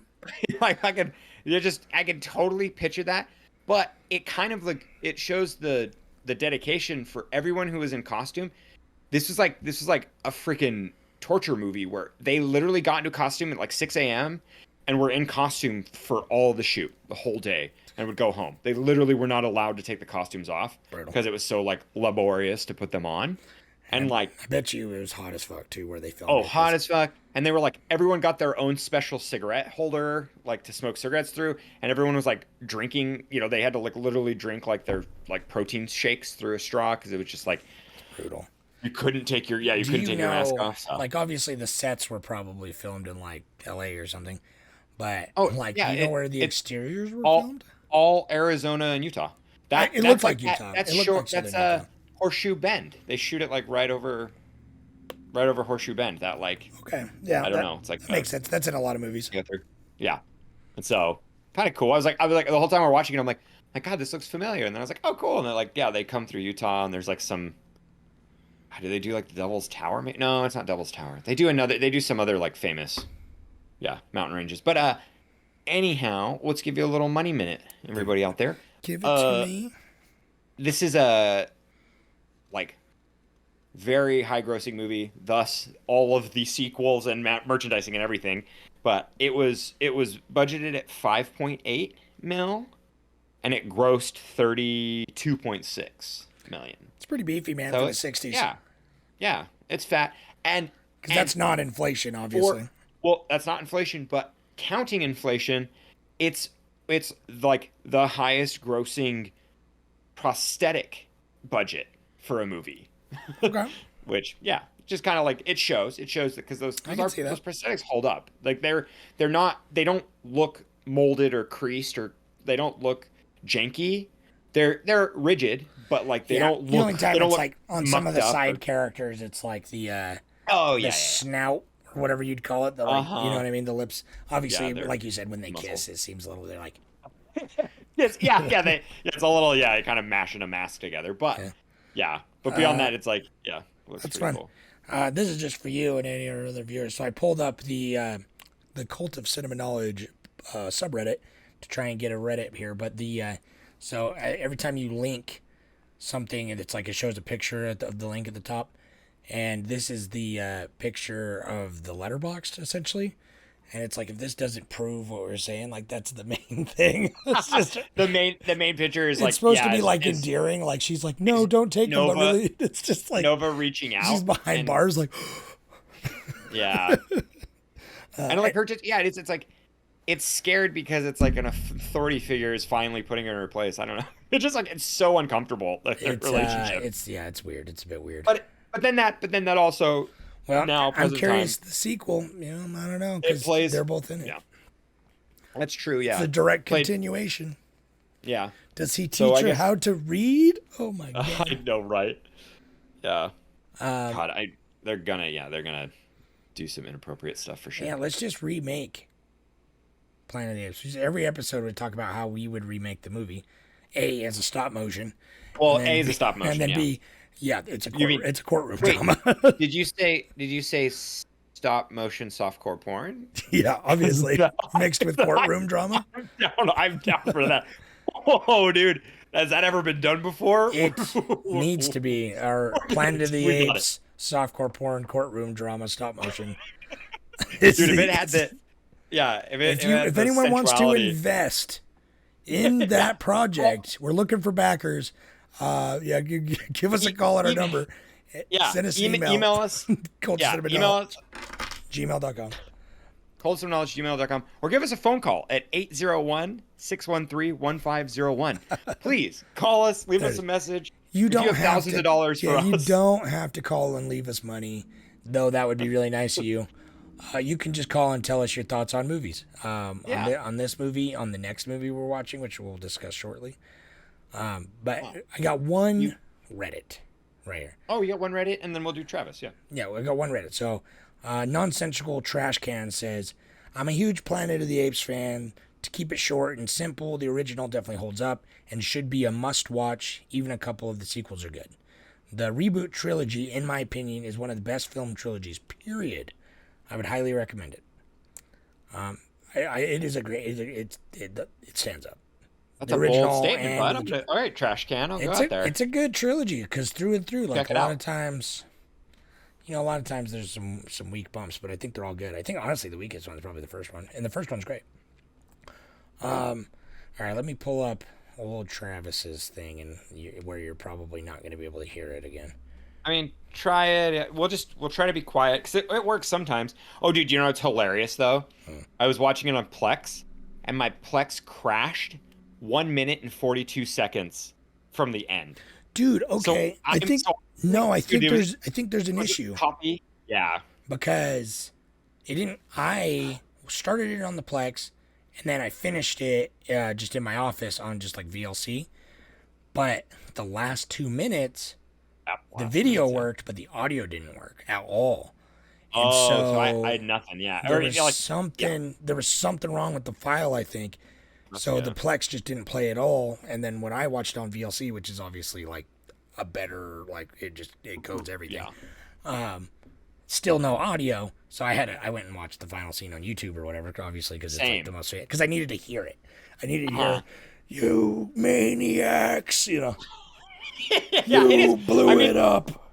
like I can totally picture that. But it kind of like it shows the dedication for everyone who was in costume. This was like a freaking torture movie where they literally got into costume at like 6 a.m. and were in costume for all the shoot the whole day and would go home. They literally were not allowed to take the costumes off because it was so like laborious to put them on. And like, I bet you it was hot as fuck too, where they filmed. Oh, hot as fuck. And they were like, everyone got their own special cigarette holder, like to smoke cigarettes through. And everyone was like drinking, they had to like literally drink like their like protein shakes through a straw because it was just like brutal. You couldn't take your mask off. So. Like obviously the sets were probably filmed in like LA or something, but where the exteriors were filmed? All Arizona and Utah. It looked like Utah. That's short. That's Horseshoe Bend. They shoot it like right over Horseshoe Bend. That like okay, yeah. I don't know. It's like that makes sense. That's in a lot of movies. Yeah, and so kind of cool. I was like the whole time we're watching it, I'm like, my God, this looks familiar. And then I was like, oh, cool. And they're like, yeah, they come through Utah, and there's like some. Do they do like the Devil's Tower? No, it's not Devil's Tower. They do some other like famous, mountain ranges. But anyhow, let's give you a little money minute, everybody out there. Give it to me. This is a like very high grossing movie, thus all of the sequels and merchandising and everything. But it was budgeted at 5.8 mil, and it grossed 32.6 million. It's pretty beefy, man, for the 60s. Yeah, it's fat. And because that's not inflation, obviously. Well, that's not inflation, but counting inflation, it's like the highest grossing prosthetic budget for a movie. Okay. Which, just kind of like it shows that because those prosthetics hold up. Like they don't look molded or creased, or they don't look janky. They're rigid, but like they don't look. The only time it's like on some of the side or, characters, it's like the snout or whatever you'd call it. The like, you know what I mean? The lips. Obviously, like you said, when they kiss, it seems a little. They're like. It's a little kind of mashing a mask together, but but beyond that, it's like it looks that's pretty fun. Cool. This is just for you and any other viewers. So I pulled up the Cult of Cinema Knowledge subreddit to try and get a Reddit here, but so every time you link something, and it's like it shows a picture of the link at the top, and this is the picture of the letterbox essentially. And it's like, if this doesn't prove what we're saying, like that's the main thing. It's just the main picture is like it's supposed to be like endearing. Like she's like, no, don't take them. But really, it's just like Nova reaching out. She's behind bars, like and like her just it's like it's scared because it's like an authority figure is finally putting her in her place. I don't know. It's just like it's so uncomfortable relationship. It's weird. It's a bit weird. But then that also. Well, now, I'm curious. The sequel, I don't know, because they're both in it. Yeah, that's true. Yeah, it's a direct continuation. Yeah. Does he teach her how to read? Oh my God! I know, right? Yeah. God, they're gonna do some inappropriate stuff for sure. Yeah, let's just remake Planet of the Apes. Every episode would talk about how we would remake the movie. A as a stop motion. Well, A is a stop motion, and then B. Yeah, it's a courtroom drama. Did you say stop motion softcore porn? Yeah, obviously mixed with courtroom drama. I'm down for that. Whoa, dude, has that ever been done before? It needs to be our Planet of the Apes softcore porn courtroom drama stop motion. Dude, if it had the if anyone wants to invest in that project, we're looking for backers. Give us a call at our number. Send us an email. Email us. Email us. gmail.com. coldcinemaknowledge@gmail.com, or give us a phone call at 801-613-1501. Please call us, leave us a message. You don't have thousands of dollars for us. You don't have to call and leave us money, though that would be really nice of you. You can just call and tell us your thoughts on movies. On this movie, on the next movie we're watching, which we'll discuss shortly. But I got one Reddit right here. Oh, you got one Reddit, and then we'll do Travis. Yeah. Yeah, I got one Reddit. So, Nonsensical Trash Can says, I'm a huge Planet of the Apes fan. To keep it short and simple, the original definitely holds up and should be a must-watch. Even a couple of the sequels are good. The reboot trilogy, in my opinion, is one of the best film trilogies, period. I would highly recommend it. It is a great... It stands up. That's The a original bold statement, and bud. the- I'm gonna, all right, Trash Can. I'll go out there. It's a good trilogy because through and through, like Check a it lot out. of times, a lot of times there's some weak bumps, but I think they're all good. I think honestly the weakest one is probably the first one, and the first one's great. All right, let me pull up old Travis's thing and where you're probably not going to be able to hear it again. I mean, try it. We'll try to be quiet because it works sometimes. Oh, dude, you know what's hilarious though? I was watching it on Plex, and my Plex crashed 1 minute and 42 seconds from the end. Dude, okay, So I think I think there's an Was it issue Copy. Yeah. because it didn't. I started it on the Plex, and then I finished it just in my office on just like VLC. But the last 2 minutes, the video worked, but the audio didn't work at all. And So I had nothing. Yeah. there Or, was you know, like, something. There was something wrong with the file, I think. So the Plex just didn't play at all. And then when I watched on VLC, which is obviously like a better, like it codes everything. Still no audio. So I went and watched the final scene on YouTube or whatever, obviously, because it's like the most, because I needed to hear it. I needed to hear, you maniacs, Yeah, you blew it up.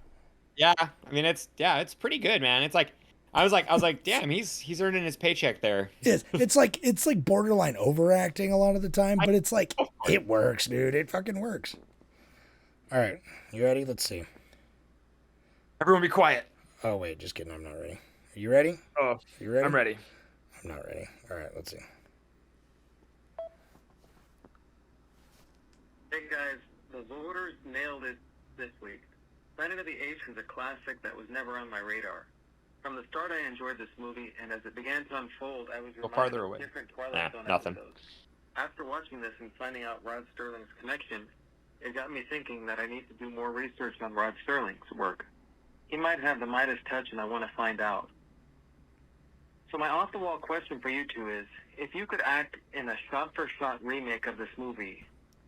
Yeah. I mean, it's pretty good, man. It's like, I was like, damn, he's earning his paycheck there. It's like borderline overacting a lot of the time, but it's like, it works, dude. It fucking works. All right. You ready? Let's see. Everyone be quiet. Oh, wait. Just kidding. I'm not ready. Are you ready? Oh, You ready? I'm ready. I'm not ready. All right. Let's see. Hey guys, the voters nailed it this week. Planet of the Apes is a classic that was never on my radar. From the start, I enjoyed this movie, and as it began to unfold, I was reminded farther of away. different Twilight Zone nothing. episodes. After watching this and finding out Rod Serling's connection, it got me thinking that I need to do more research on Rod Serling's work. He might have the Midas touch, and I want to find out. So my off-the-wall question for you two is, if you could act in a shot-for-shot remake of this movie,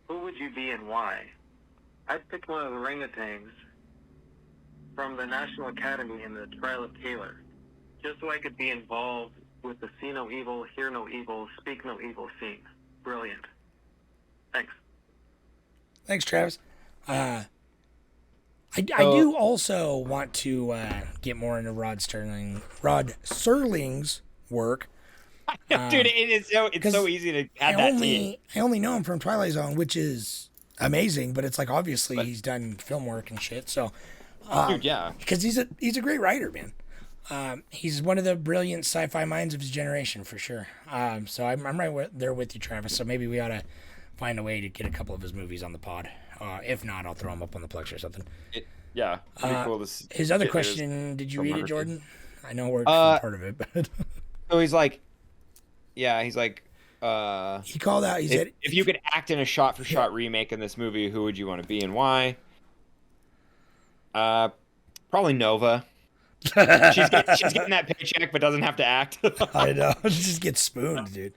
who would you be and why? I'd pick one of the orangutans from the National Academy in the Trial of Taylor, just so I could be involved with the see no evil, hear no evil, speak no evil scene. Brilliant. Thanks. Thanks, Travis. I do also want to get more into Rod Serling's work. Dude, it's so easy to add that to you. I only know him from Twilight Zone, which is amazing, but it's like obviously he's done film work and shit. So, Dude, yeah. because he's a great writer, man. He's one of the brilliant sci-fi minds of his generation for sure. So I'm right there with you, Travis. So maybe we ought to find a way to get a couple of his movies on the pod. If not, I'll throw them up on the Plex or something. Yeah, pretty cool. His other question, did you read it, Jordan? I know we're part of it, but so he's like, he called out. He said, if you could act in a shot-for-shot remake in this movie, who would you want to be and why? Probably Nova. She's getting that paycheck, but doesn't have to act. I know. Just get spooned, dude.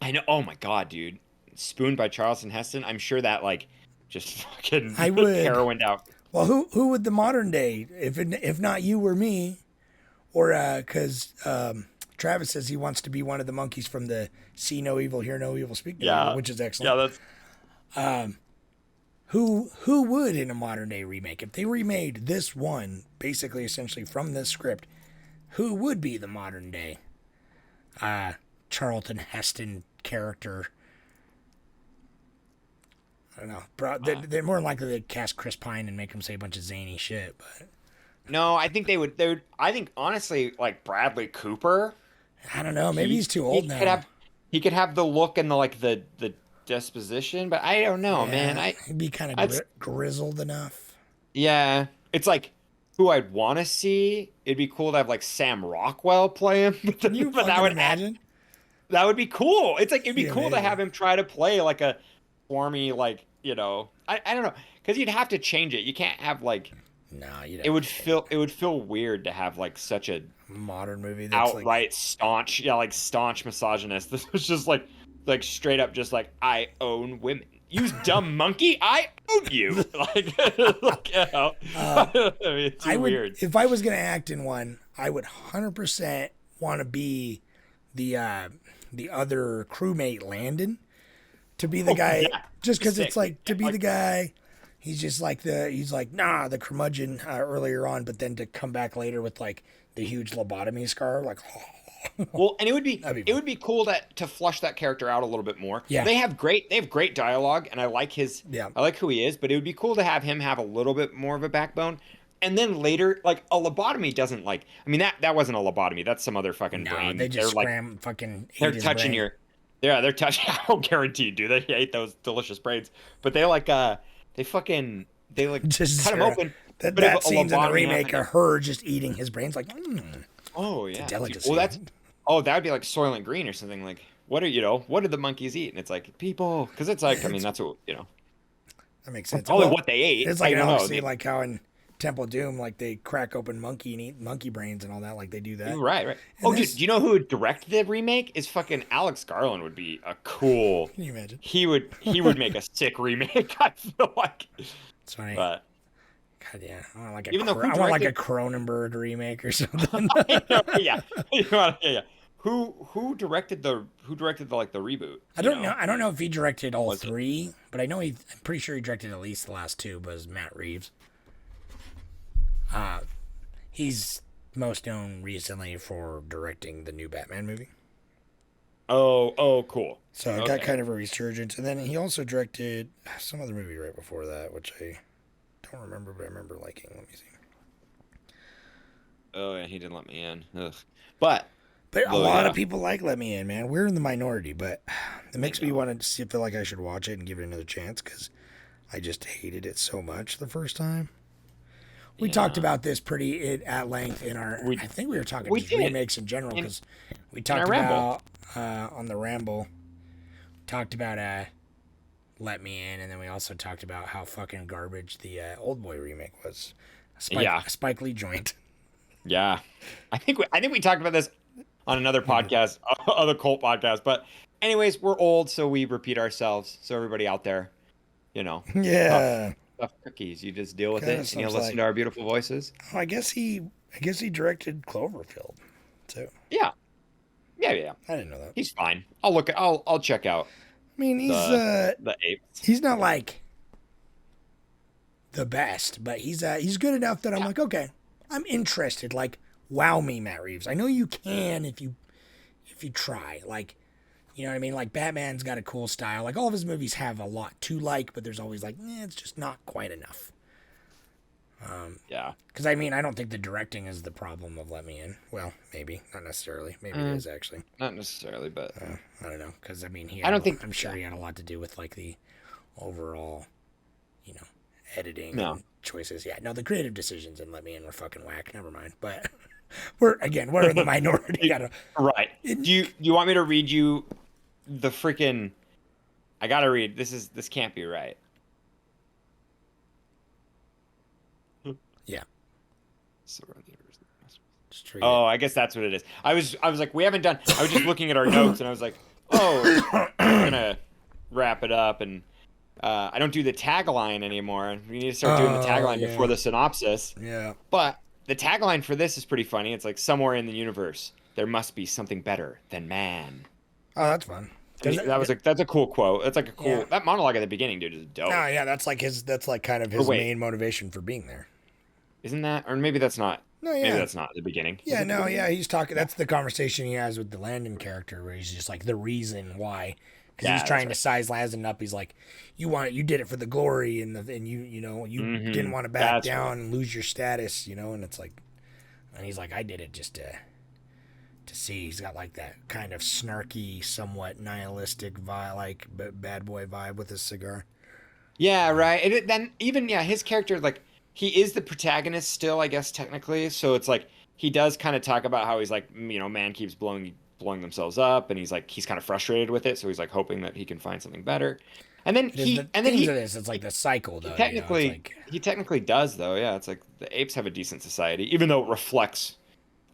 I know. Oh my god, dude. Spooned by Charlton Heston. I'm sure that just fucking I would. heroined out. Well, who would the modern day, if not you or me, or because Travis says he wants to be one of the monkeys from the See No Evil, Hear No Evil, Speak No Evil, which is excellent. Yeah, that's. Who would in a modern day remake, if they remade this one basically essentially from this script, who would be the modern day Charlton Heston character? I don't know. They're more likely to cast Chris Pine and make him say a bunch of zany shit, but No, I think they would. I think honestly, like Bradley Cooper. I don't know. Maybe he's too old now. He could have the look and the disposition, but I don't know, man. He'd be kind of grizzled enough. Yeah, it's like who I'd want to see. It'd be cool to have like Sam Rockwell play him. Can you imagine? That would be cool. It's like it'd be cool amazing. to have him try to play like a swarmy, like you know, I don't know, because you'd have to change it. You can't have like No, you don't. it would feel weird to have like such a modern movie that's outright like staunch misogynist. This was just like straight up just like, I own women. You dumb monkey, I own you. Like, you know, I mean, it's too weird. If I was gonna act in one, I would 100% want to be the other crewmate Landon, to be the guy, yeah. just because it's Sick. like to be the guy. He's just like the curmudgeon earlier on, but then to come back later with like the huge lobotomy scar, like. Well, and it would fun. be cool to flush that character out a little bit more. Yeah. They have great dialogue, and I like I like who he is, but it would be cool to have him have a little bit more of a backbone. And then later, like, a lobotomy doesn't, like, I mean, that wasn't a lobotomy. That's some other fucking brain. They just like, they're touching brain. they're touching. I don't guarantee, do they hate those delicious brains? But they like they like Just cut him open. That But if a scene's in the lobotomy remake happened- of her just eating his brains, like, Oh yeah, it's a dude. delicacy. Well, that would be like Soylent Green or something. Like, what did the monkeys eat? And it's like people, because it's like, I mean, that's what that makes sense. probably what they ate. It's like I don't know. obviously like how in Temple of Doom, like they crack open monkey and eat monkey brains and all that, like they do that. Right. And Oh, this- dude, do you know who would direct the remake? Is fucking Alex Garland would be a cool. Can you imagine? He would make a sick remake. I feel like. It's funny. But God, yeah, I want like Even though who I want like a directed- Cronenberg remake or something. yeah. Who directed the like the reboot? I don't know. I don't know if he directed all three, but I know I'm pretty sure he directed at least the last two. Was Matt Reeves. He's most known recently for directing the new Batman movie. Oh, cool. So it got kind of a resurgence, and then he also directed some other movie right before that, which I don't remember, but I remember liking. Let me see. Oh yeah, he didn't let me in. Ugh. But a lot of people like Let Me In, man. We're in the minority, but it makes me want to feel like I should watch it and give it another chance because I just hated it so much the first time. We talked about this pretty at length in our. I think we were talking just remakes in general because we talked about on the Ramble. Talked about Let Me In, and then we also talked about how fucking garbage the Old Boy remake was. A Spike Lee joint. Yeah, I think we talked about this on another podcast, other cult podcast. But anyways, we're old, so we repeat ourselves. So everybody out there, Yeah. tough cookies. You just deal with Kinda it, and you sounds listen like- to our beautiful voices. Oh, I guess he directed Cloverfield, too. Yeah. I didn't know that. He's fine. I'll check out I mean, he's the Apes. he's not like the best, but he's good enough that I'm like, okay, I'm interested. Like, wow me, Matt Reeves. I know you can if you try. Like, you know what I mean? Like, Batman's got a cool style. Like, all of his movies have a lot to like, but there's always like, it's just not quite enough. Yeah. Because I mean, I don't think the directing is the problem of Let Me In. Well, maybe not necessarily. Maybe it is actually. Not necessarily, but I don't know. Because I mean, I'm sure he had a lot to do with like the overall, editing and choices. Yeah, no, the creative decisions in Let Me In were fucking whack. Never mind. But we're in the minority. Right. Do you want me to read you the freaking? I gotta read. This can't be right. Yeah. Oh, I guess that's what it is. I was like, we haven't done. I was just looking at our notes, and I was like, oh, we're gonna wrap it up, and I don't do the tagline anymore. We need to start doing the tagline before the synopsis. Yeah. But the tagline for this is pretty funny. It's like, somewhere in the universe there must be something better than man. Oh, that's fun. That's a cool quote. It's like a cool that monologue at the beginning, dude, is dope. Oh yeah, that's like kind of his main motivation for being there. Isn't that? Or maybe that's not. No, yeah. Maybe that's not the beginning. Yeah, no, yeah. He's talking. That's the conversation he has with the Landon character, where he's just like the reason why, because he's trying to size Landon up. He's like, you did it for the glory, and you didn't want to back down and lose your status, and it's like, and he's like, I did it just to see. He's got like that kind of snarky, somewhat nihilistic vibe, like bad boy vibe with his cigar. Yeah, right. And then even his character, like, he is the protagonist still, I guess, technically. So it's like he does kind of talk about how he's like, man keeps blowing themselves up, and he's kind of frustrated with it. So he's like hoping that he can find something better. And then There's he the and then themes he of this. It's like the cycle, though. technically you know? It's like, he technically does though. Yeah, it's like the apes have a decent society, even though it reflects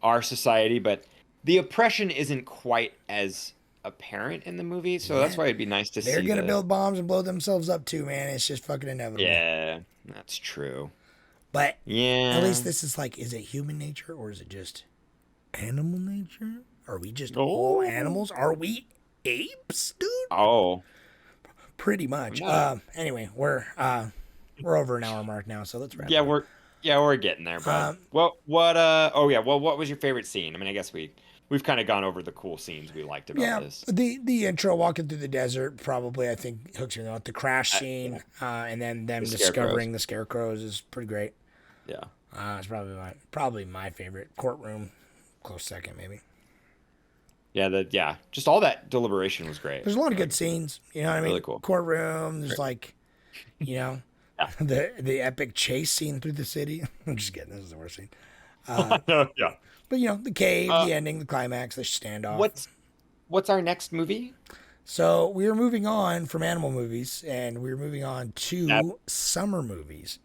our society, but the oppression isn't quite as apparent in the movie. So that's why it'd be nice to see. they're gonna build bombs and blow themselves up too, man. It's just fucking inevitable. Yeah, that's true. But Yeah, at least this is like, is it human nature or is it just animal nature? Are we just all animals? Are we apes, dude? Oh, Pretty much. Yeah. Anyway, we're over an hour mark now, so let's wrap. yeah, it up. we're getting there, bud. What what was your favorite scene? I mean, I guess we've kind of gone over the cool scenes we liked about this. The intro walking through the desert probably I think hooks me out. The crash scene, and then them discovering the scarecrows is pretty great. Yeah, it's probably my favorite. Courtroom, close second maybe. Yeah, just all that deliberation was great. There's a lot of good scenes. You know what I mean? Really cool. Courtroom. There's like, you know, the epic chase scene through the city. I'm just kidding. This is the worst scene. Yeah. But you know, the cave, the ending, the climax, the standoff. What's our next movie? So we are moving on from animal movies, and we're moving on to summer movies,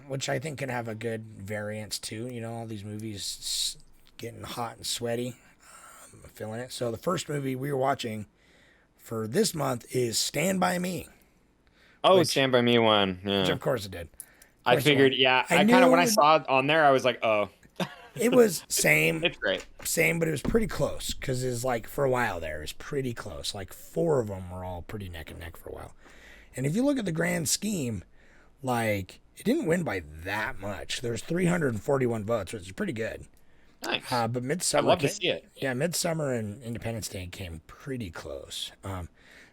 which I think can have a good variance too. You know, all these movies getting hot and sweaty. I'm feeling it. So the first movie we were watching for this month is Stand By Me. Oh, Stand By Me one. Yeah. Which of course it did. I figured, I kind of, when I saw it on there, I was like, oh. It was same. It's great. Same, but it was pretty close because it's like for a while there, it was pretty close. Like 4 of them were all pretty neck and neck for a while. And if you look at the grand scheme, like it didn't win by that much. There's 341 votes, which is pretty good. Nice. But Midsummer, I'd love to see it. Yeah, Midsummer and Independence Day came pretty close.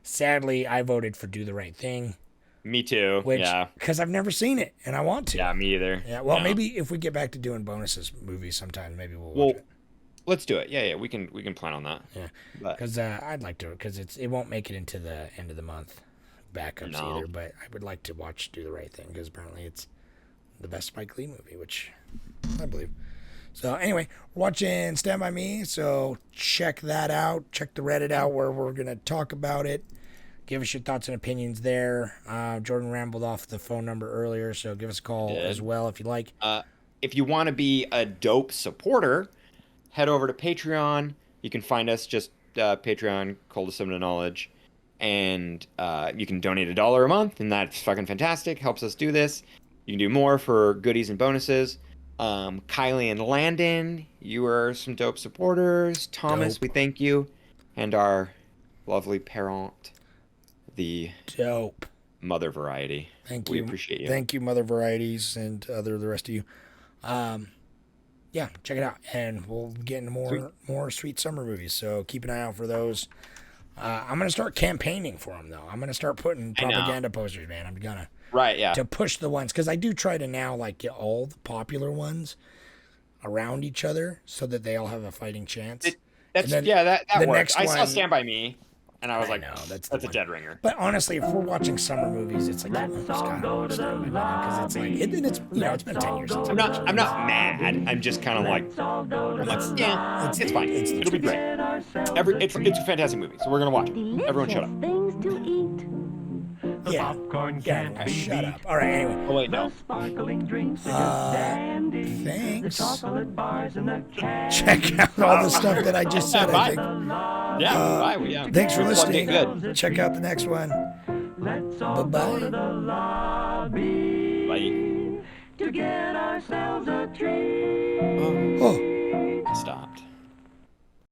Sadly, I voted for Do the Right Thing. Me too. Because I've never seen it and I want to. Yeah, me either. Yeah. Well, maybe if we get back to doing bonuses movies sometime, maybe we'll watch it. Let's do it. Yeah, we can plan on that. Yeah, because I'd like to, because it won't make it into the end of the month backups either. But I would like to watch Do the Right Thing because apparently it's the best Spike Lee movie, which I believe. So anyway, we're watching Stand By Me. So check that out. Check the Reddit out where we're gonna talk about it. Give us your thoughts and opinions there. Jordan rambled off the phone number earlier, so give us a call as well if you like. If you want to be a dope supporter, head over to Patreon. You can find us just Patreon, Coldest Sim to Knowledge. And you can donate $1 a month, and that's fucking fantastic. Helps us do this. You can do more for goodies and bonuses. Kylie and Landon, you are some dope supporters. Thomas, we thank you. And our lovely parent, the dope Mother Variety. Thank you. We appreciate you. Thank you, Mother Varieties, and the rest of you. Yeah, check it out, and we'll get into more sweet summer movies. So keep an eye out for those. I'm gonna start campaigning for them, though. I'm gonna start putting propaganda posters, man. I'm gonna to push the ones, because I do try to now like get all the popular ones around each other so that they all have a fighting chance. That works. I saw Stand By Me. And I was like, no, that's a dead ringer. But honestly, if we're watching summer movies, it's like, because it's like, it's it's been 10 years since I'm not mad. I'm just kind of like, it's fine. It'll be great. It's a fantastic movie, so we're gonna watch it. Everyone, shut up. Yeah, shut up. All right, anyway. Oh wait, no. Thanks. Check out all the stuff that I just said. I think. Bye. Thanks for listening. Good. Check out the next one. Bye-bye. Bye. To get ourselves a treat. Oh.